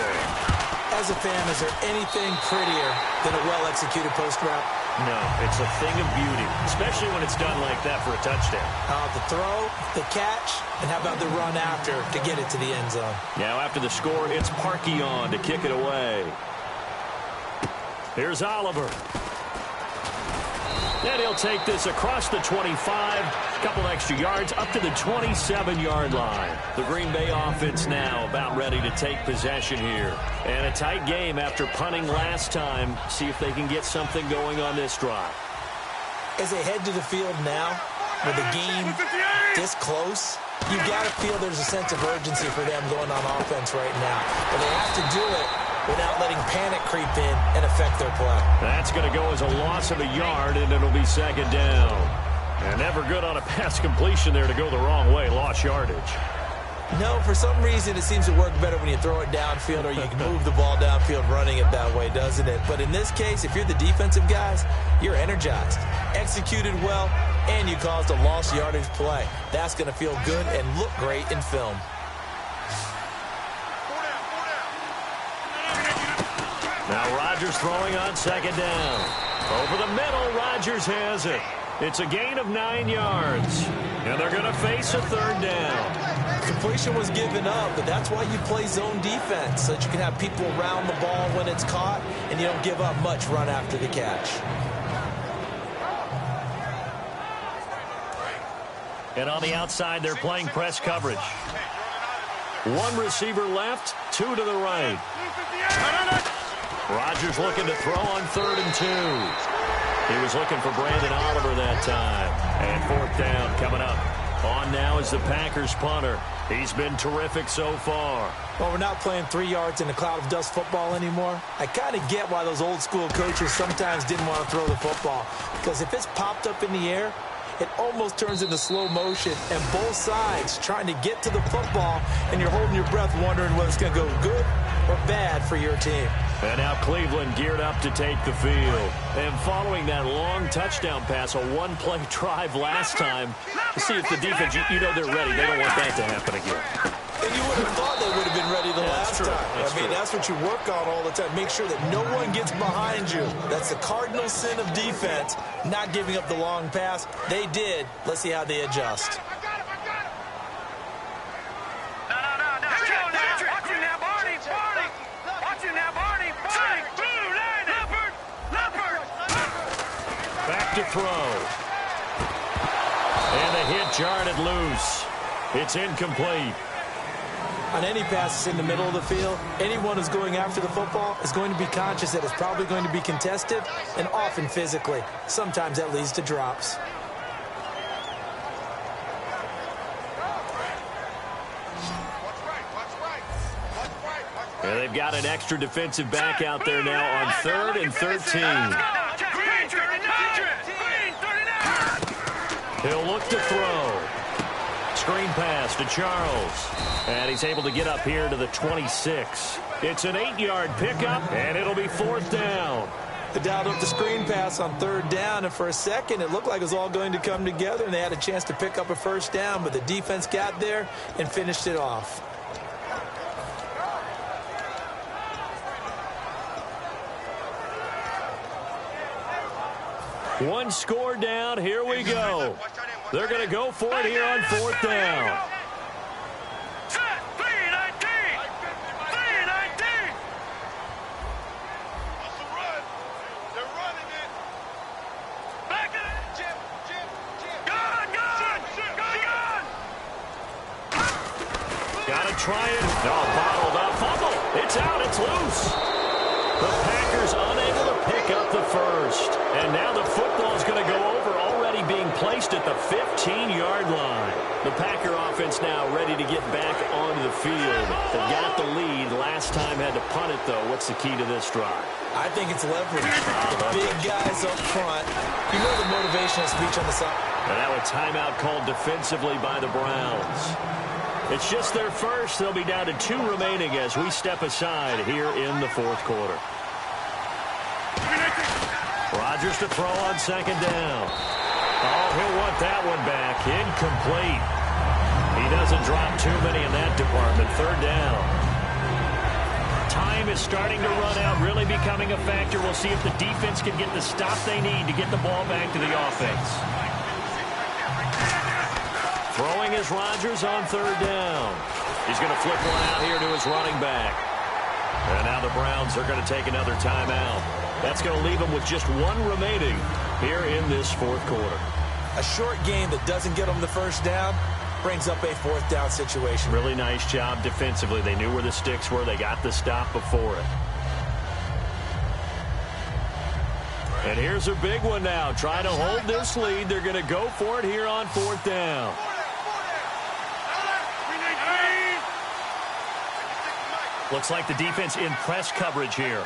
As a fan, is there anything prettier than a well-executed post route? No, it's a thing of beauty, especially when it's done like that for a touchdown. The throw, the catch, and how about the run after to get it to the end zone? Now after the score, it's Parkey on to kick it away. Here's Oliver. And he'll take this across the 25, a couple extra yards, up to the 27-yard line. The Green Bay offense now about ready to take possession here. And a tight game after punting last time. See if they can get something going on this drive. As they head to the field now, with the game this close, you've got to feel there's a sense of urgency for them going on offense right now. But they have to do it without letting panic creep in and affect their play. That's going to go as a loss of a yard, and it'll be second down. And never good on a pass completion there to go the wrong way. Lost yardage. No, for some reason it seems to work better when you throw it downfield or you can move the ball downfield running it that way, doesn't it? But in this case, if you're the defensive guys, you're energized, executed well, and you caused a lost yardage play. That's going to feel good and look great in film. Now Rodgers throwing on second down. Over the middle, Rodgers has it. It's a gain of 9 yards. And they're going to face a 3rd down. Completion was given up, but that's why you play zone defense, so that you can have people around the ball when it's caught, and you don't give up much run after the catch. And on the outside, they're playing press coverage. 1 receiver left, 2 to the right. Rodgers looking to throw on 3rd and 2. He was looking for Brandon Oliver that time. And 4th down coming up. On now is the Packers punter. He's been terrific so far. Well, we're not playing 3 yards in a cloud of dust football anymore. I kind of get why those old school coaches sometimes didn't want to throw the football. Because if it's popped up in the air, it almost turns into slow motion, and both sides trying to get to the football, and you're holding your breath wondering whether it's going to go good or bad for your team. And now Cleveland geared up to take the field. And following that long touchdown pass, a 1-play drive last time, to see if the defense, you know they're ready. They don't want that to happen again. And you would have thought they would have been ready the last time. mean, that's what you work on all the time. Make sure that no one gets behind you. That's the cardinal sin of defense, not giving up the long pass. They did. Let's see how they adjust. Back to throw. And the hit jarred it loose. It's incomplete. On any passes in the middle of the field, anyone who's going after the football is going to be conscious that it's probably going to be contested and often physically. Sometimes that leads to drops. And they've got an extra defensive back out there now on 3rd and 13. He'll look to throw. Screen pass to Charles. And he's able to get up here to the 26. It's an 8-yard pickup, and it'll be 4th down. They dialed up the screen pass on 3rd down, and for a second it looked like it was all going to come together, and they had a chance to pick up a 1st down, but the defense got there and finished it off. One score down. Here we go. They're going to go for it here on 4th down. Got to try it. No, bottled up. Fumble. It's out. It's loose. The Packers unable to pick up the first. And now the football's going to go over, already being placed at the 15-yard line. The Packer offense now ready to get back onto the field. They've got the lead. Last time had to punt it, though. What's the key to this drive? I think it's leverage. The big guys up front. You know the motivational speech on the side. And now a timeout called defensively by the Browns. It's just their first. They'll be down to 2 remaining as we step aside here in the 4th quarter. Rodgers to throw on 2nd down. Oh, he'll want that one back. Incomplete. He doesn't drop too many in that department. 3rd down. Time is starting to run out, really becoming a factor. We'll see if the defense can get the stop they need to get the ball back to the offense. Throwing is Rodgers on 3rd down. He's going to flip one out here to his running back. And now the Browns are going to take another timeout. That's going to leave them with just 1 remaining here in this 4th quarter. A short game that doesn't get them the 1st down brings up a 4th down situation. Really nice job defensively. They knew where the sticks were. They got the stop before it. And here's a big one now. Trying to hold this lead. They're going to go for it here on 4th down. Looks like the defense in press coverage here.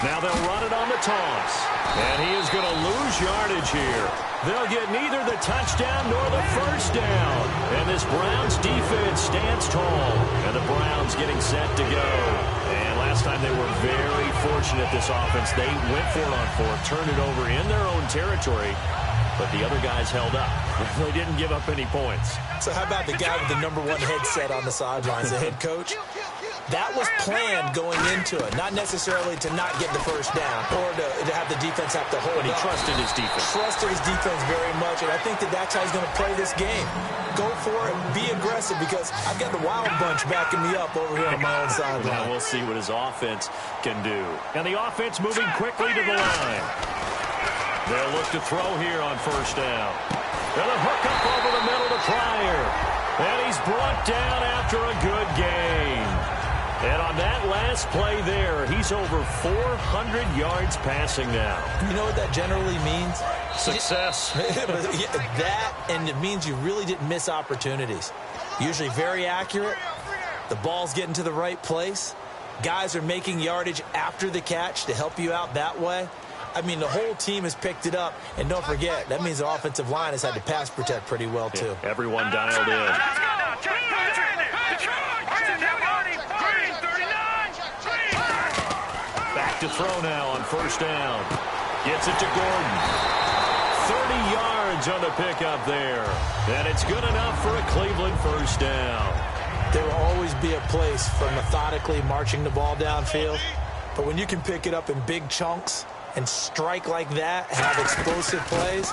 Now they'll run it on the toss. And he is going to lose yardage here. They'll get neither the touchdown nor the 1st down. And this Browns defense stands tall. And the Browns getting set to go. And last time they were very fortunate, this offense. They went for it on 4th, turned it over in their own territory. But the other guys held up. They didn't give up any points. So how about the guy with the #1 headset on the sidelines, the head coach? That was planned going into it, not necessarily to not get the 1st down or to have the defense have to hold But he up. trusted his defense. Trusted his defense very much, and I think that's how he's going to play this game. Go for it, be aggressive, because I've got the Wild Bunch backing me up over here on my own sideline. Now we'll see what his offense can do. And the offense moving quickly to the line. They'll look to throw here on 1st down. And a hook up over the middle to Pryor. And he's brought down after a good gain. And on that last play there, he's over 400 yards passing now. You know what that generally means? Success. That, and it means you really didn't miss opportunities. Usually very accurate. The ball's getting to the right place. Guys are making yardage after the catch to help you out that way. I mean, the whole team has picked it up. And don't forget, that means the offensive line has had to pass protect pretty well, too. Yeah, everyone dialed in. Back to throw now on 1st down. Gets it to Gordon. 30 yards on the pickup there. And it's good enough for a Cleveland first down. There will always be a place for methodically marching the ball downfield. But when you can pick it up in big chunks and strike like that, have explosive plays,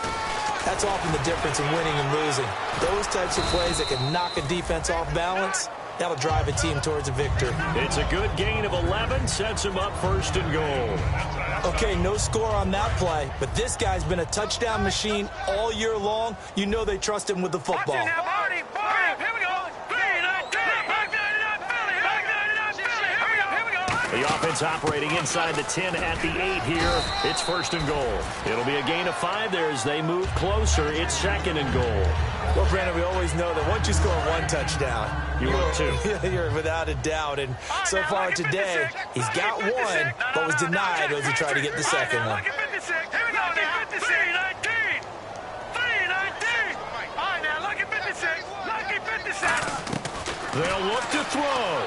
that's often the difference in winning and losing. Those types of plays that can knock a defense off balance, that'll drive a team towards a victory. It's a good gain of 11, sets him up first and goal. Okay, no score on that play, but this guy's been a touchdown machine all year long. You know they trust him with the football. Here we go. The offense operating inside the 10 at the 8 here. It's first and goal. It'll be a gain of 5 there as they move closer. It's second and goal. Well, Brandon, we always know that once you score one touchdown, you're without a doubt. And so far today, he's got one, but was denied as he tried to get the second one. Here we go now. 3-19. 3-19. All right, now, lucky 56. Lucky 56. They'll look to throw.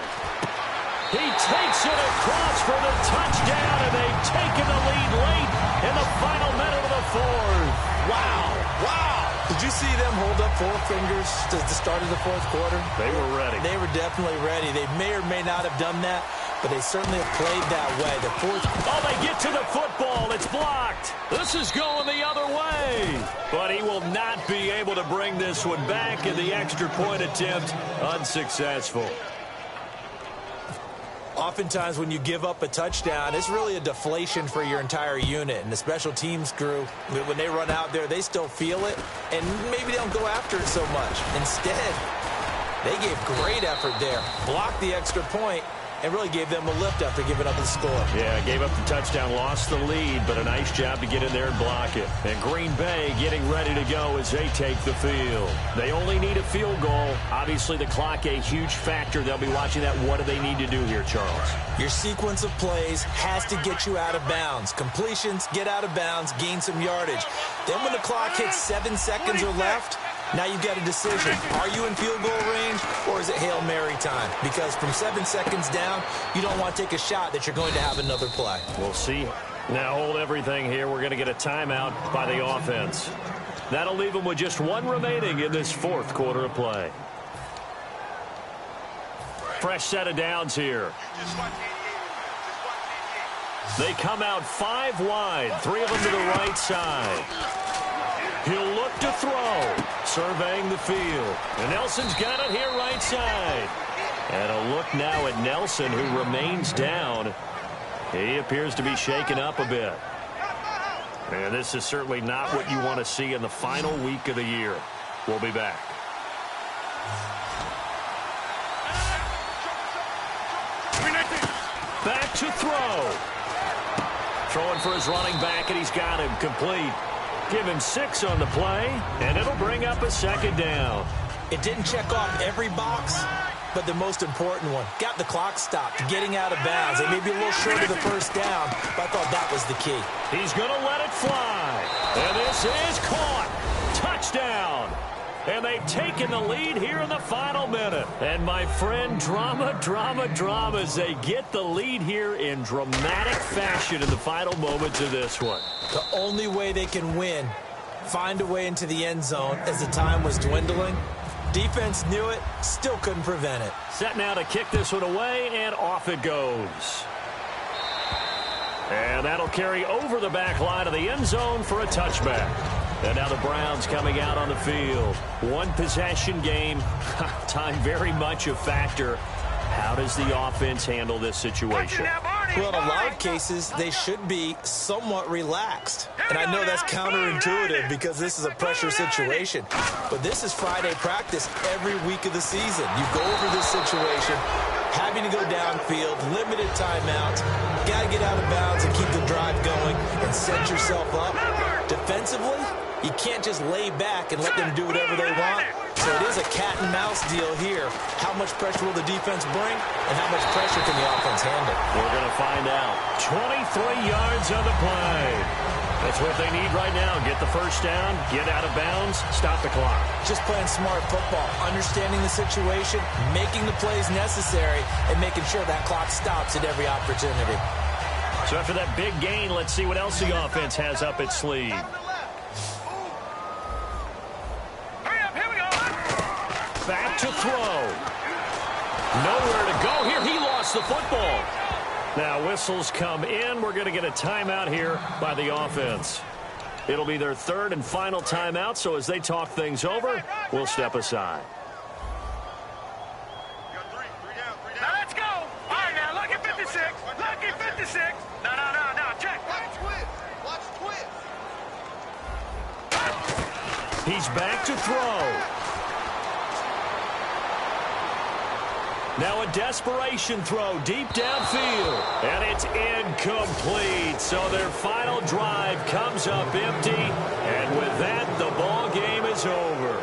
He takes it across for the touchdown, and they've taken the lead late in the final minute of the fourth. Wow. Did you see them hold up 4 fingers at the start of the fourth quarter? They were ready. They were definitely ready. They may or may not have done that, but they certainly have played that way. The fourth. Oh, they get to the football. It's blocked. This is going the other way. But he will not be able to bring this one back, in the extra point attempt unsuccessful. Oftentimes when you give up a touchdown, it's really a deflation for your entire unit. And the special teams crew, when they run out there, they still feel it. And maybe they don't go after it so much. Instead, they gave great effort there. Blocked the extra point and really gave them a lift after giving up the score. Yeah, gave up the touchdown, lost the lead, but a nice job to get in there and block it. And Green Bay getting ready to go as they take the field. They only need a field goal. Obviously, the clock a huge factor. They'll be watching that. What do they need to do here, Charles? Your sequence of plays has to get you out of bounds. Completions, get out of bounds, gain some yardage. Then when the clock hits 7 seconds or left, now you've got a decision. Are you in field goal range, or is it Hail Mary time? Because from 7 seconds down, you don't want to take a shot that you're going to have another play. We'll see. Now hold everything here. We're going to get a timeout by the offense. That'll leave them with just 1 remaining in this fourth quarter of play. Fresh set of downs here. They come out 5 wide, 3 of them to the right side. He'll look to throw, surveying the field. And Nelson's got it here right side. And a look now at Nelson, who remains down. He appears to be shaken up a bit. And this is certainly not what you want to see in the final week of the year. We'll be back. Back to throw. Throwing for his running back, and he's got him complete. Give him 6 on the play, and it'll bring up a second down. It didn't check off every box, but the most important one. Got the clock stopped, getting out of bounds. They may be a little short of the first down, but I thought that was the key. He's going to let it fly. And this is caught. Touchdown. And they've taken the lead here in the final minute. And my friend, drama as they get the lead here in dramatic fashion in the final moments of this one. The only way they can win, find a way into the end zone as the time was dwindling. Defense knew it, still couldn't prevent it. Set now to kick this one away, and off it goes. And that'll carry over the back line of the end zone for a touchback. And now the Browns coming out on the field. 1 possession game. Time very much a factor. How does the offense handle this situation? Well, in a lot of cases, they should be somewhat relaxed. And I know that's counterintuitive because this is a pressure situation. But this is Friday practice every week of the season. You go over this situation, having to go downfield, limited timeouts, got to get out of bounds and keep the drive going and set yourself up. Defensively, you can't just lay back and let them do whatever they want. So it is a cat and mouse deal here. How much pressure will the defense bring, and how much pressure can the offense handle? We're going to find out. 23 yards on the play. That's what they need right now. Get the first down, get out of bounds, stop the clock. Just playing smart football, understanding the situation, making the plays necessary, and making sure that clock stops at every opportunity. So after that big gain, let's see what else the offense has up its sleeve. back to throw. Nowhere to go here. He lost the football. Now whistles come in. We're going to get a timeout here by the offense. It'll be their third and final timeout, so as they talk things over, we'll step aside. Now let's go. All right, now look at 56. Look at 56. No, check. Watch twist. He's back to throw. Now a desperation throw deep downfield. And it's incomplete. So their final drive comes up empty. And with that, the ball game is over.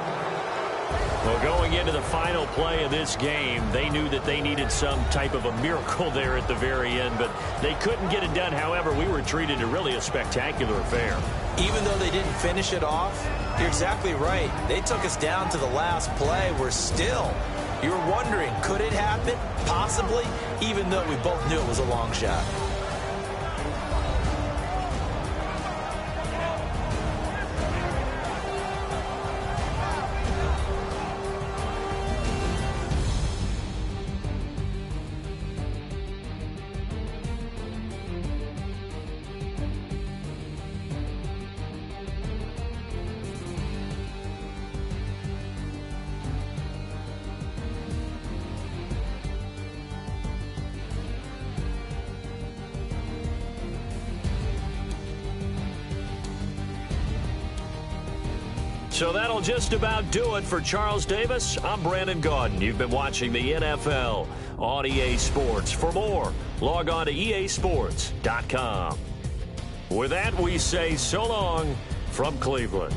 Well, going into the final play of this game, they knew that they needed some type of a miracle there at the very end, but they couldn't get it done. However, we were treated to really a spectacular affair. Even though they didn't finish it off, you're exactly right. They took us down to the last play. We're still, you were wondering, could it happen? Possibly, even though we both knew it was a long shot. So that'll just about do it for Charles Davis. I'm Brandon Gaudin. You've been watching the NFL on EA Sports. For more, log on to easports.com. With that, we say so long from Cleveland.